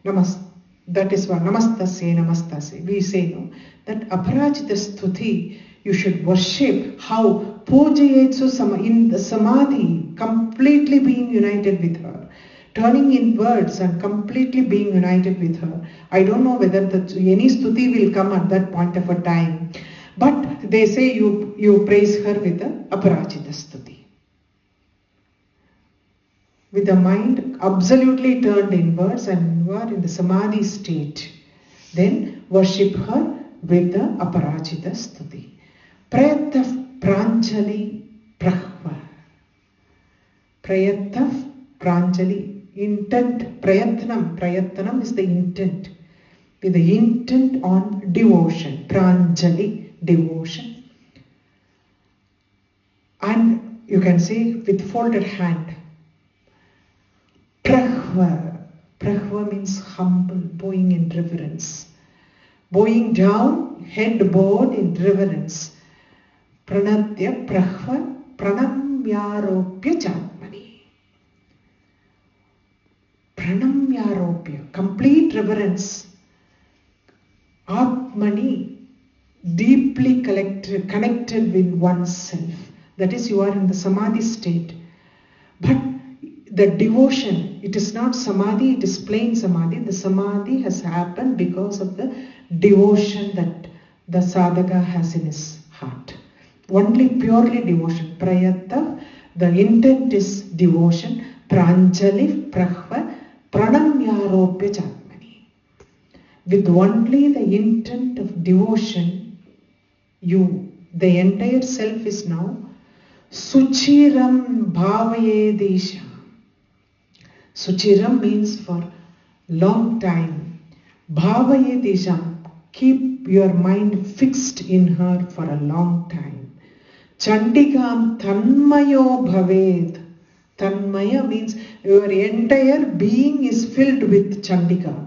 Namaha. That is what Namastasya. We say no. That Aparajita Stuti, you should worship how Pujayetsu in the Samadhi, completely being united with her. Turning inwards and completely being united with her. I don't know whether any stuti will come at that point of a time. But they say you praise her with the Aparajita stuti. With the mind absolutely turned inwards and you are in the Samadhi state. Then worship her with the Aparajita stuti. Prayatav Pranjali Prahva. Prayatav Pranjali. Intent, prayatnam is the intent. With the intent on devotion, pranjali, devotion. And you can say with folded hand. Prahva means humble, bowing in reverence. Bowing down, head bowed in reverence. Pranatya prahva pranamyaropya chatmani. Pranamyaropya, complete reverence. Atmani, deeply connected with oneself. That is, you are in the Samadhi state. But the devotion, it is not Samadhi, it is plain Samadhi. The Samadhi has happened because of the devotion that the sadhaka has in his heart. Only purely devotion. Prayata, the intent is devotion. Pranjali, prahva, pranamyaropya chatmani. With only the intent of devotion, the entire self is now Suchiram bhavayedisha. Suchiram means for long time. Bhavayedisha, keep your mind fixed in her for a long time. Chandikam tanmayo bhaved. Tanmaya means your entire being is filled with Chandika.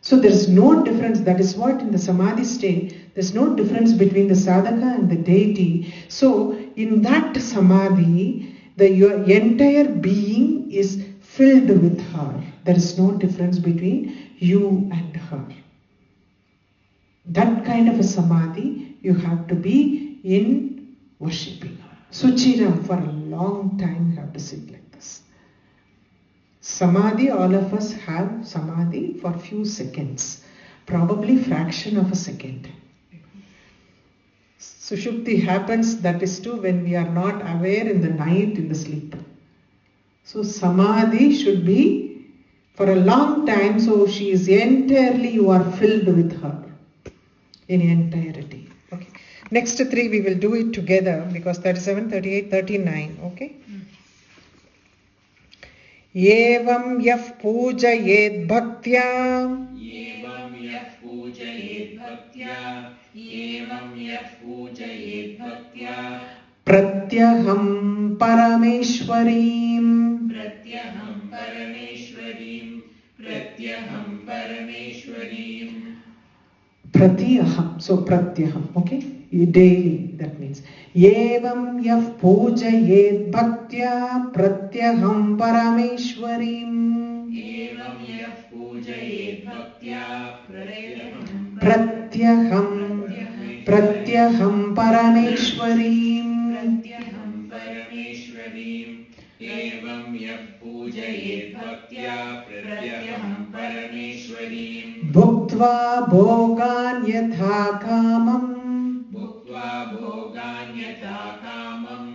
So there is no difference. That is what in the Samadhi state, there is no difference between the sadhaka and the deity. So in that Samadhi, your entire being is filled with her. There is no difference between you and her. That kind of a Samadhi, you have to be in worshipping her. Suchiram, for a long time you have to sit like this. Samadhi, all of us have Samadhi for few seconds. Probably fraction of a second. Sushupti happens, that is too, when we are not aware in the night, in the sleep. So Samadhi should be for a long time, so she is entirely, you are filled with her in entirety. Okay. Next three we will do it together because 37, 38, 39. Okay. Evam yaf pujayet bhaktya. Evam yaf pujayet bhaktya. Evam yaf pujayet bhaktya. Pratyaham parameshwarim. Pratyaham parameshwarim. Pratyaham parameshwarim. Pratyaham. So pratyaham. Okay. Daily, that means. Evam yaf pujayet bhaktya pratyaham parameshwarim. Evam yaf pujayet bhaktya pratyaham parameshwarim. Pratyaham parameshwarim. Evam yaf pujayet bhaktya pratyaham parameshwarim. Bhuktva bhogan yatha kamam. Bhuktva bhogan yatha kamam.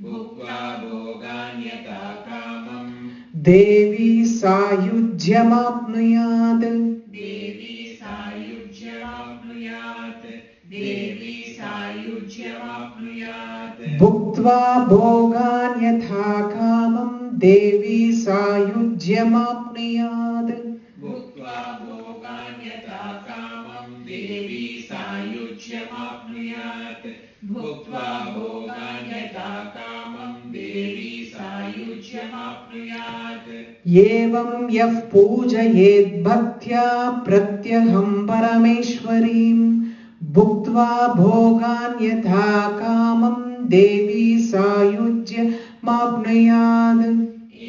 Bhuktva bhogan yatha kamam. Devi sayujyamapnuyad. Devi sayujyamapnuyat. Devi sayujyamapnuyat. Bhuktva bhogan yatha kamam. Devi sayujyamapnuyad. Bhuktva bhogan yatha kamam. Devi sayujyamapnuyat. Bhuktva bhogan yatha kamam. Devi sayujyamapnuyat. एवं यः पूजयेत् भक्त्या प्रत्यहं परमेश्वरीं भुक्त्वा भोगान् यथा कामं देवी सायुज्यमाप्नुयात्।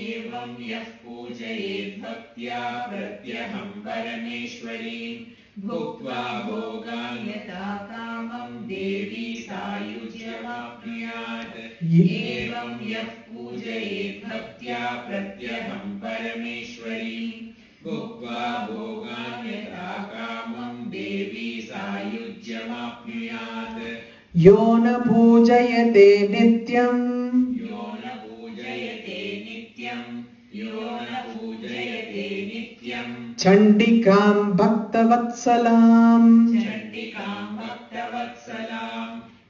एवं यः पूजयेत् भक्त्या प्रत्यहं परमेश्वरीं भुक्त्वा भोगान् यथा कामं देवी सायुज्यमाप्नुयात्। एवं यः पूजयेत् भक्त्या प्रत्यहं परमेश्वरीं भुक्त्वा भोगान् यथा कामं देवी सायुज्यमाप्नुयात्। यो न पूजयते नित्यं यो न पूजयते नित्यं यो न पूजयते नित्यं चण्डिकां भक्तवत्सलां चण्डिकां भक्तवत्सलां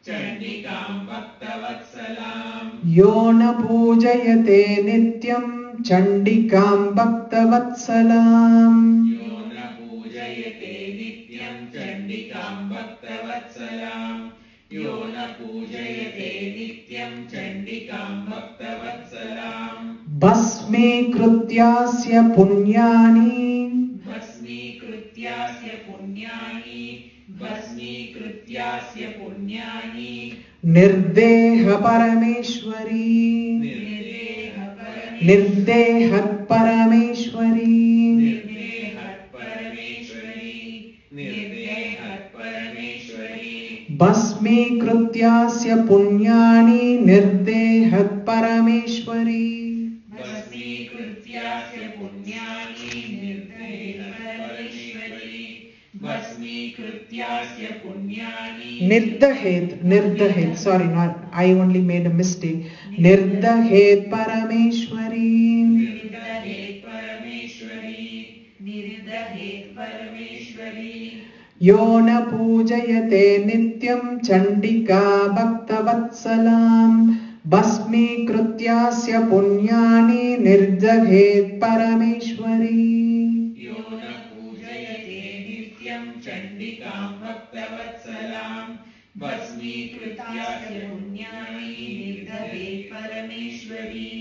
चण्डिकां भक्तवत्सलां यो न पूजयते नित्यं चण्डिकां भक्तवत्सलां यो न पूजयते नित्यं चण्डिकां भक्तवत्सलां यो न पूजयते नित्यं चण्डिकां भक्तवत्सलां भस्मीकृत्यास्य पुण्यानि भस्मीकृत्यास्य पुण्यानि भस्मीकृत्यास्य पुण्यानि निर्देह परमेश्वरी निर्देहत् परमेश्वरी निर्देहत् परमेश्वरी निर्देहत् परमेश्वरी भस्मीकृत्यास्य पुण्यानि निर्देहत् परमेश्वरी भस्मीकृत्यास्य पुण्यानि निर्देहत् परमेश्वरी भस्मीकृत्यास्य पुण्यानि निर्दहेत् sorry, not I only made a mistake. निर्दहेत् परमेश्वरी निर्दहेत् परमेश्वरी निर्दहेत् परमेश्वरी यो न पूजयते नित्यं चण्डिका भक्तवत्सलां भस्मीकृत्यास्य पुण्यानि निर्दहेत् परमेश्वरी यो न पूजयते नित्यं चण्डिकां भक्तवत्सलां भस्मीकृत्यास्य पुण्यानि निर्दहेत् परमेश्वरी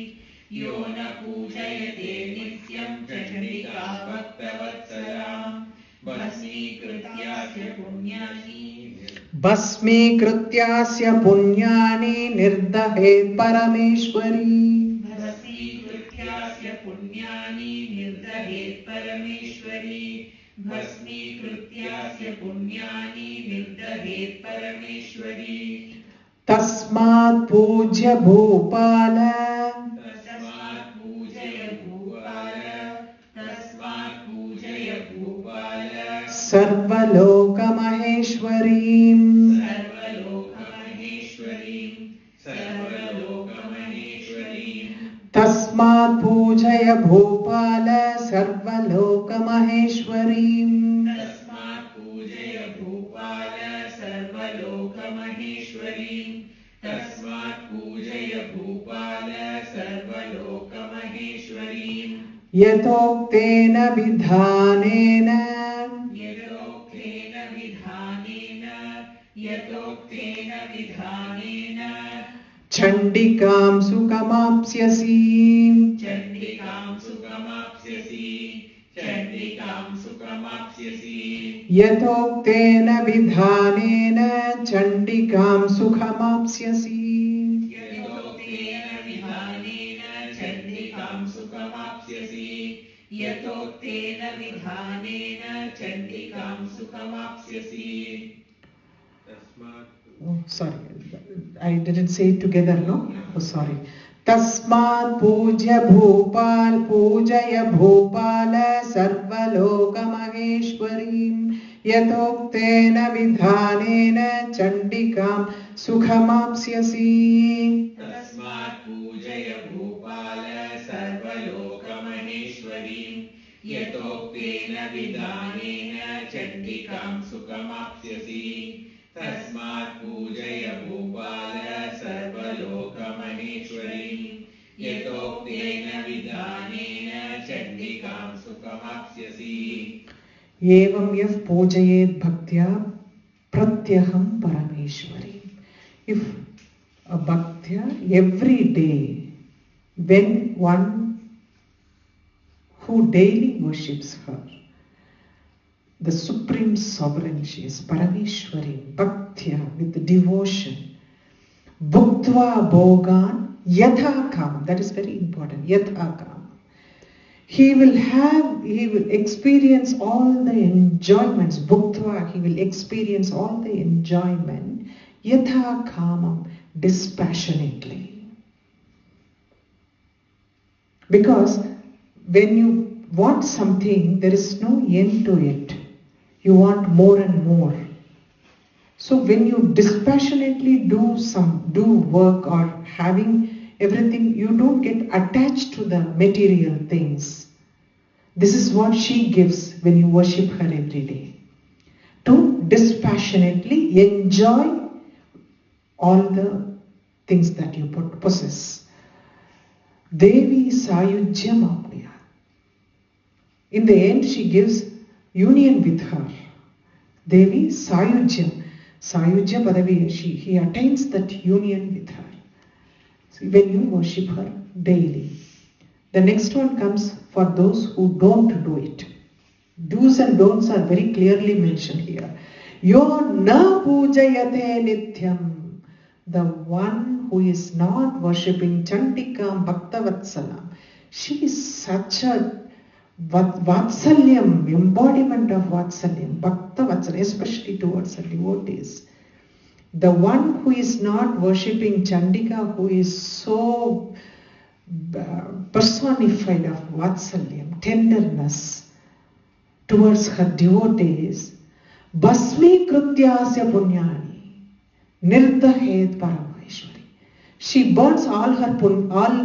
यो न पूजयते नित्यं चण्डिकां भक्तवत्सलां भस्मीकृत्यास्य पुण्यानि भस्मीकृत्यास्य पुण्यानि निर्दहेत् परमेश्वरी भस्मीकृत्यास्य पुण्यानि निर्दहेत् परमेश्वरी भस्मीकृत्यास्य पुण्यानि निर्दहेत् परमेश्वरी तस्मात् पूज्य भूपाल तस्मात् पूजय भूपाल तस्मात् पूजय भूपाल सर्वलोकमहेश्वरीं सर्वलोकमहेश्वरीं सर्वलोकमहेश्वरीं तस्मात् पूजय भूपाल सर्वलोकमहेश्वरीं तस्मात् पूजय भूपाल सर्वलोकमहेश्वरीं तस्मात् पूजय Bhupal सर्वलोकमहेश्वरीं यथोक्तेन विधानेन यथोक्तेन विधानेन चण्डिकां सुखमाप्स्यसि चण्डिकां सुखमाप्स्यसि चण्डिकां सुखमाप्स्यसि यथोक्तेन विधानेन चण्डिकां सुखमाप्स्यसि यथोक्तेन विधानेन चण्डिकां सुखमाप्स्यसि यथोक्तेन विधानेन चण्डिकां सुखमाप्स्यसि Oh, sorry, I didn't say it together, no? Oh, sorry. Tasmat pujya bhupal sarvalokamaheeshwarim yathoktena vidhanena chandikam sukhamapsyasi. तस्मात् पूजय भूपाल सर्वलोकमहेश्वरीं यथोक्तेन विधानेन चण्डिकां सुखमाप्स्यसि तस्मात् पूजय भूपाल सर्वलोकमहेश्वरीं यथोक्तेन विधानेन चण्डिकां सुखमाप्स्यसि एवं यः पूजयेत् भक्त्या प्रत्यहं परमेश्वरी. If a bhaktya every day, when one who daily worships her. The supreme sovereign, she is Parameshwari, Bhaktya, with devotion. Bhuktva bhogan yatha kam. That is very important. Yatha kam. He will experience all the enjoyments. Bhuktva, he will experience all the enjoyment. Yatha kamam, dispassionately. Because when you want something, there is no end to it. You want more and more. So when you dispassionately do work or having everything, you don't get attached to the material things. This is what she gives when you worship her every day. To dispassionately enjoy all the things that you possess. Devi Sayujyam Apnaya. In the end, she gives union with her. Devi Sayujyam. Sayujya Padavi, he attains that union with her. So when you worship her daily. The next one comes for those who don't do it. Do's and don'ts are very clearly mentioned here. Yo na pujayate nithyam. The one who is not worshipping Chandika Bhakta Vatsalam. She is such a Vatsalyam, embodiment of Vatsalyam, Bhakta Vatsalyam, especially towards her devotees. The one who is not worshipping Chandika, who is so personified of Vatsalyam, tenderness towards her devotees, Basmi Krutyasya Punyani, Nirdahed Parameshwari. She burns all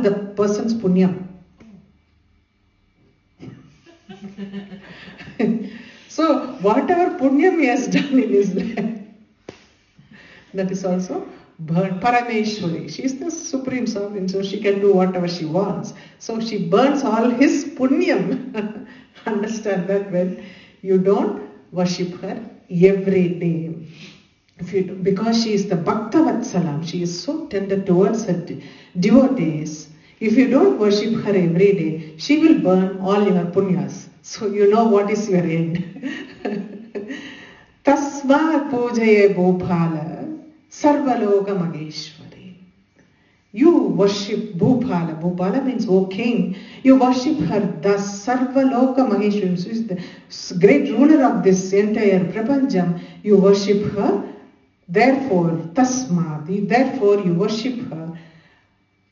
the person's punyam. So whatever punyam he has done in his life, that is also burned. Parameshwari, she is the supreme sovereign, so she can do whatever she wants. So she burns all his punyam. Understand that when you don't worship her every day. Because she is the Bhakta Vatsalam, she is so tender towards her devotees. If you don't worship her every day, she will burn all your punyas. So you know what is your end. Tasma pujaye Bhupala Sarvaloka Mageshwari. You worship Bhupala. Bhupala means, O king. You worship her thus. Sarvaloka Mageshwari. So is the great ruler of this entire Prapanjam. You worship her. Therefore, Tasma. Therefore you worship her,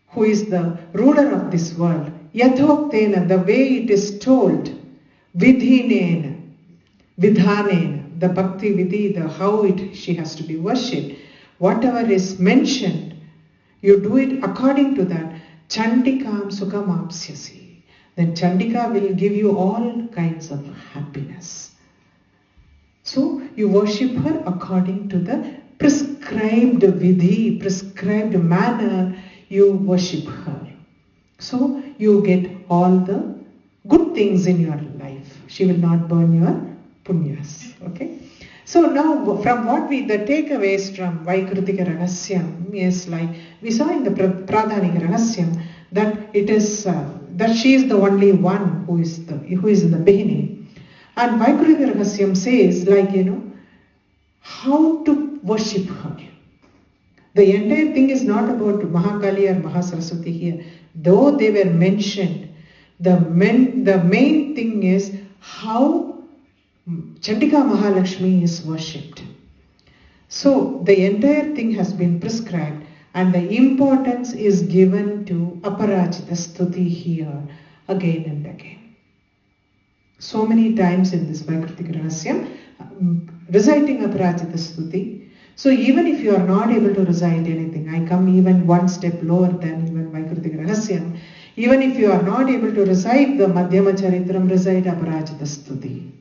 who is the ruler of this world. Yathoktena, the way it is told. Vidhinena, Vidhanena, the Bhakti Vidhi, the how she has to be worshipped. Whatever is mentioned, you do it according to that. Chandikam Sukhamapsyasi. Then Chandika will give you all kinds of happiness. So you worship her according to the prescribed vidhi, prescribed manner. You worship her. So you get all the good things in your life. She will not burn your punyas. Okay. So now from what the takeaways from Vaikrutika Rahasyam is like, we saw in the Pradhanika Rahasyam that it is, that she is the only one who is in the beginning. And Vaikrutika Rahasyam says how to worship her. The entire thing is not about Mahakali or Mahasaraswati here. Though they were mentioned, the main thing is how Chandika Mahalakshmi is worshipped. So the entire thing has been prescribed and the importance is given to Aparajita Stuti here again and again. So many times in this Vaikrutika Rahasyam, reciting Aparajita Stuti. So even if you are not able to recite anything, I come even one step lower than even Vaikrutika Rahasyam. Even if you are not able to recite the Madhyama Charitram, recite Aparajita Stuti.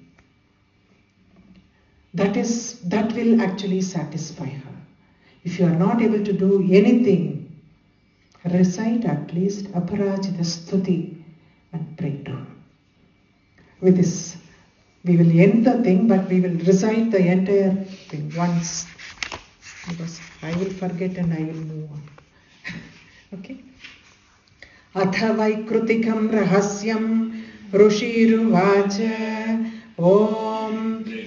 That will actually satisfy her. If you are not able to do anything, recite at least Aparajita Stuti and pray to her. With this, we will end the thing, but we will recite the entire thing once, because I will forget and I will move on. Okay? Atha Vaikrutikam Rahasyam ऋषिरुवाच ॐ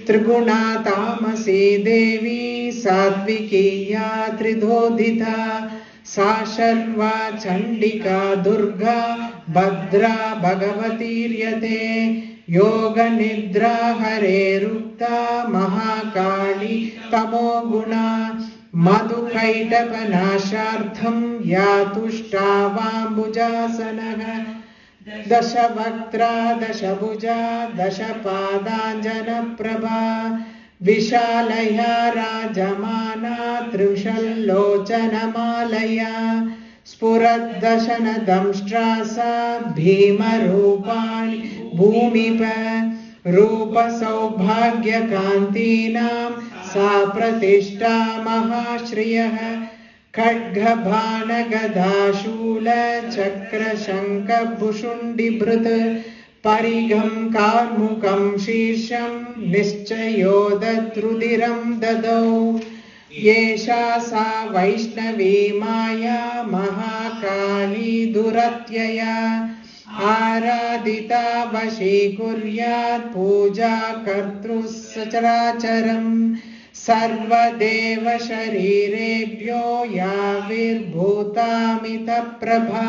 त्रिगुणा तामसी देवी सात्विकी या त्रिधोदिता सा शर्वा चण्डिका दुर्गा भद्रा भगवतीर्यते योगनिद्रा हरेरुक्ता महाकाली तमोगुणा मधुकैटभनाशार्थं या तुष्टावाम्बुजासनः दशवक्त्रा दशभुजा दशपादाञ्जनप्रभा विशालया राजमाना त्रिशल्लोचनमालया स्फुरद्दशनदंष्ट्रासा भीमरूपाणि भूमिप रूपसौभाग्यकान्तीनां सा प्रतिष्ठा महाश्रियः खड्गबाणगदाशूल चक्रशङ्खभुशुण्डिभृत् परिघं कार्मुकं शीर्षं निश्चयोदद्रुधिरं ददौ येषा सा वैष्णवी माया महाकाली दुरत्यया आराधिता वशीकुर्यात् पूजा कर्तृः सचराचरम् सर्वदेव शरीरेभ्यो याविर्भूतामितप्रभा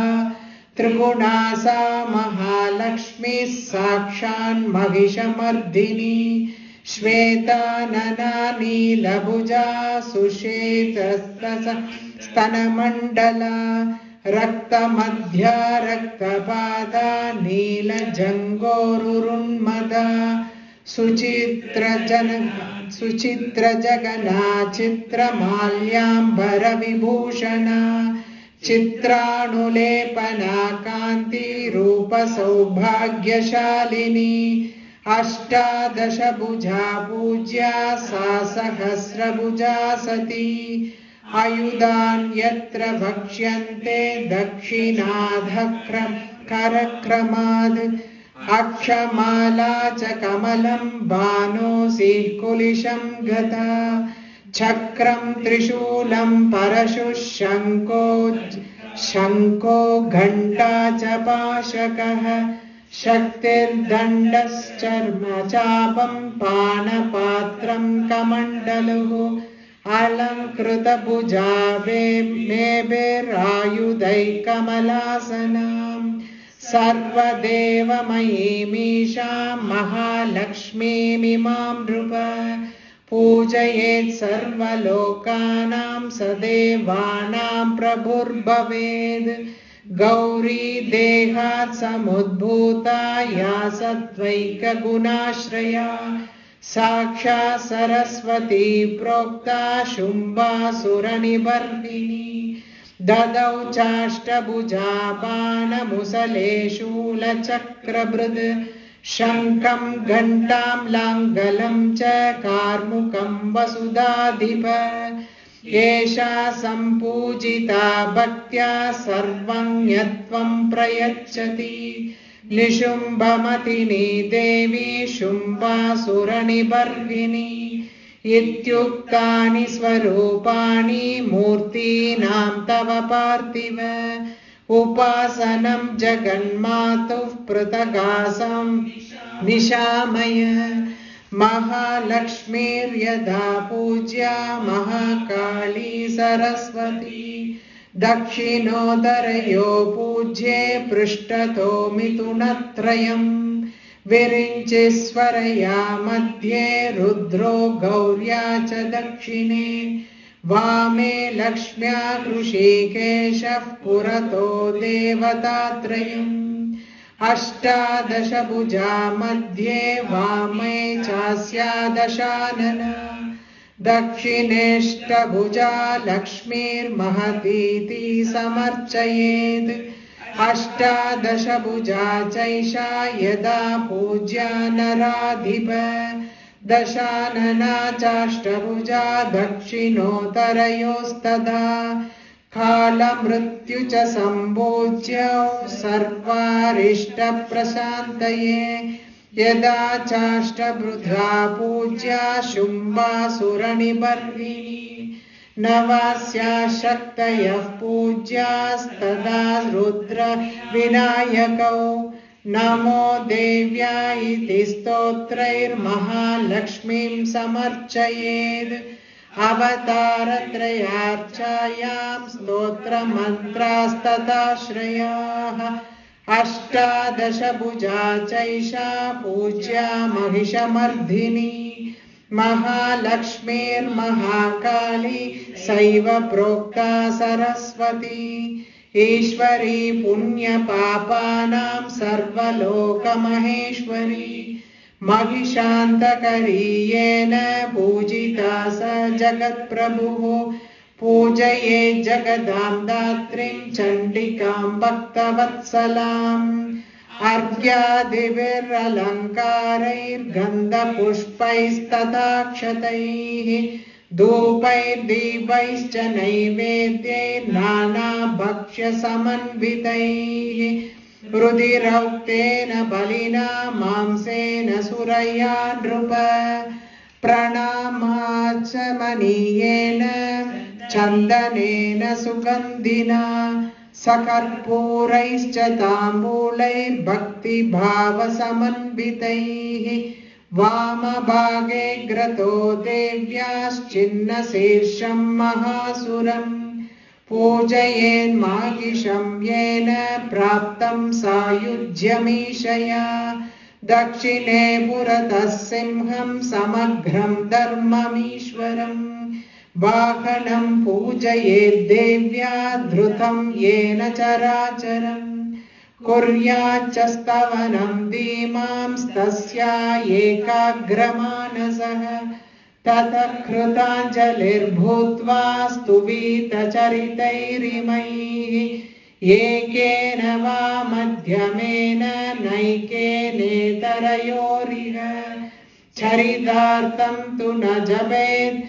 त्रिगुणा सा महालक्ष्मीः साक्षान् महिषमर्दिनी श्वेतानना नीलभुजा सुश्वेतस्तनमण्डला रक्तमध्या रक्तपादा नीलजङ्घोरुन्मदा सुचित्रजगना चित्रमाल्याम्बरविभूषणा चित्राणुलेपना कान्तिरूपसौभाग्यशालिनी अष्टादशभुजा पूज्या सा सहस्रभुजा सती आयुधान् यत्र भक्ष्यन्ते दक्षिणाधक्रमाद् अक्षमाला च कमलं बाणोऽसिः कुलिशं गता चक्रं त्रिशूलं परशुः शङ्को घण्टा च पाशकः शक्तिर्दण्डश्चर्मचापं पाणपात्रं कमण्डलुः अलङ्कृतभुजा मेभिरायुधैः कमलासनाम् सर्वदेवमयीमीशां महालक्ष्मीमिमां नृप पूजयेत् सर्वलोकानां सदेवानां प्रभुर्भवेद् गौरी देहात् समुद्भूता या सत्त्वैकगुणाश्रया साक्षात् सरस्वती प्रोक्ता शुम्भासुरनिवर्तिनी ददौ चाष्टभुजा बाणमुसले शूलचक्रभृद् शङ्खं घण्टां लाङ्गलं च कार्मुकं वसुधाधिप एषा सम्पूजिता भक्त्या सर्वं यत्त्वं प्रयच्छति निशुम्भमतिनी देवी शुम्भासुरनिवर्तिनी इत्युक्तानि स्वरूपाणि मूर्तीनां तव पार्थिव उपासनं जगन्मातुः पृथगासं निशामय महालक्ष्मीर्यदा पूज्या महाकाली सरस्वती दक्षिणोदरयो पूज्ये पृष्ठतो मिथुनत्रयम् विरिञ्चिस्वरया मध्ये रुद्रो गौर्या च दक्षिणे वामे लक्ष्म्या ऋषिकेशः पुरतो देवतात्रयम् अष्टादशभुजा मध्ये वामे चास्या दशानना दक्षिणेष्टभुजा लक्ष्मीर्महतीति समर्चयेत् अष्टादशभुजा चैषा यदा पूज्या नराधिप दशानना चाष्टभुजा दक्षिणोत्तरयोस्तदा कालमृत्यु च सम्भोज्य सर्वारिष्टप्रशान्तये यदा चाष्टभुजा पूज्या शुम्भासुरनिवर्तिनी नवास्या शक्तयः पूज्यास्तदा रुद्र विनायकौ नमो देव्या इति स्तोत्रैर्महालक्ष्मीं समर्चयेत् अवतारत्रयार्चायां स्तोत्रमन्त्रास्तथाश्रयाः अष्टादशभुजा चैषा पूज्या महिषमर्धिनी महालक्ष्मीर्महाकाली सैव प्रोक्ता सरस्वती ईश्वरी पुण्यपापानां सर्वलोकमहेश्वरी महिषान्तकरी येन पूजिता स जगत्प्रभुः पूजये जगदां दात्रीं चण्डिकां भक्तवत्सलाम् अर्घ्यादिभिर्लङ्कारैर्गन्धपुष्पैस्तथाक्षतैः धूपैर्दीपैश्च नैवेद्यैः नानाभक्ष्यसमन्वितैः रुधिरौक्तेन बलिना मांसेन सुरया नृप प्रणामाचमनीयेन चन्दनेन सुगन्धिना सकर्पूरैश्च ताम्बूलैर्भक्तिभावसमन्वितैः वामभागे ग्रतो देव्याश्चिन्नशीर्षं महासुरम् पूजयेन्माहिषं येन प्राप्तं सायुज्यमीशया दक्षिणे पुरतः सिंहं समग्रं धर्ममीश्वरम् वाहनं पूजयेद्देव्या धृतं येन चराचरम् कुर्याच्च स्तवनं धीमांस्तस्या एकाग्रमानसः ततः कृताञ्जलिर्भूत्वा स्तुवीतचरितैरिमैः एकेन वा मध्यमेन नैकेनेतरयोरिह चरितार्थं तु न जपेत्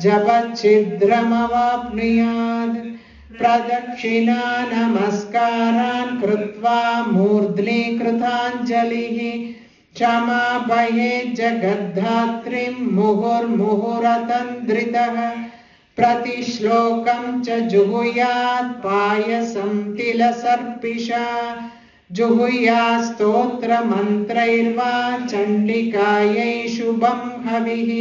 जपच्छिद्रमवाप्नुयात् प्रदक्षिणा नमस्कारान् कृत्वा मूर्ध्नि कृताञ्जलिः क्षमाभये जगद्धात्रीं मुहुर्मुहुरतन्द्रितः प्रतिश्लोकं च जुहुयात् पायसं तिलसर्पिषा जुहुयात् स्तोत्रमन्त्रैर्वा चण्डिकायै शुभं हविः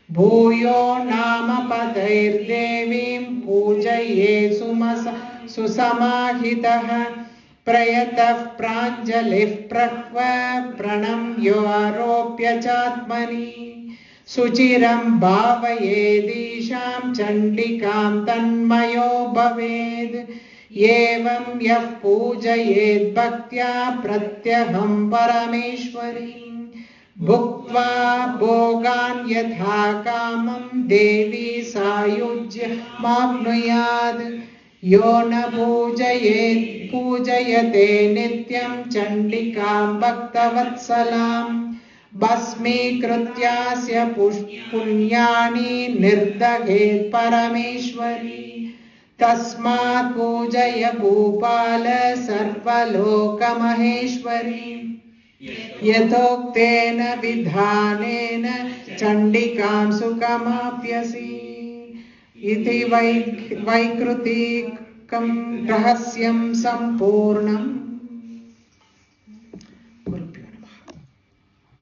भूयो नामपदैर्देवीं पूजये सुसमाहितः प्रयतः प्राञ्जलिः प्रह्व प्रणम्योऽरोप्य चात्मनि सुचिरं भावयेदीशां चण्डिकां तन्मयो भवेद् एवं यः पूजयेद् भक्त्या प्रत्यहं परमेश्वरीं भुक्त्वा भोगान् यथा कामं देवी सायुज्यमाप्नुयात् यो न पूजयते नित्यं चण्डिकां भक्तवत्सलां भस्मीकृत्यास्य पुण्यानि निर्दहेत् परमेश्वरी तस्मात् पूजय भूपाल सर्वलोकमहेश्वरी यथोक्तेन विधानेन चण्डिकां सुखमाप्यसि इति वैकृतिकं रहस्यं सम्पूर्णम्।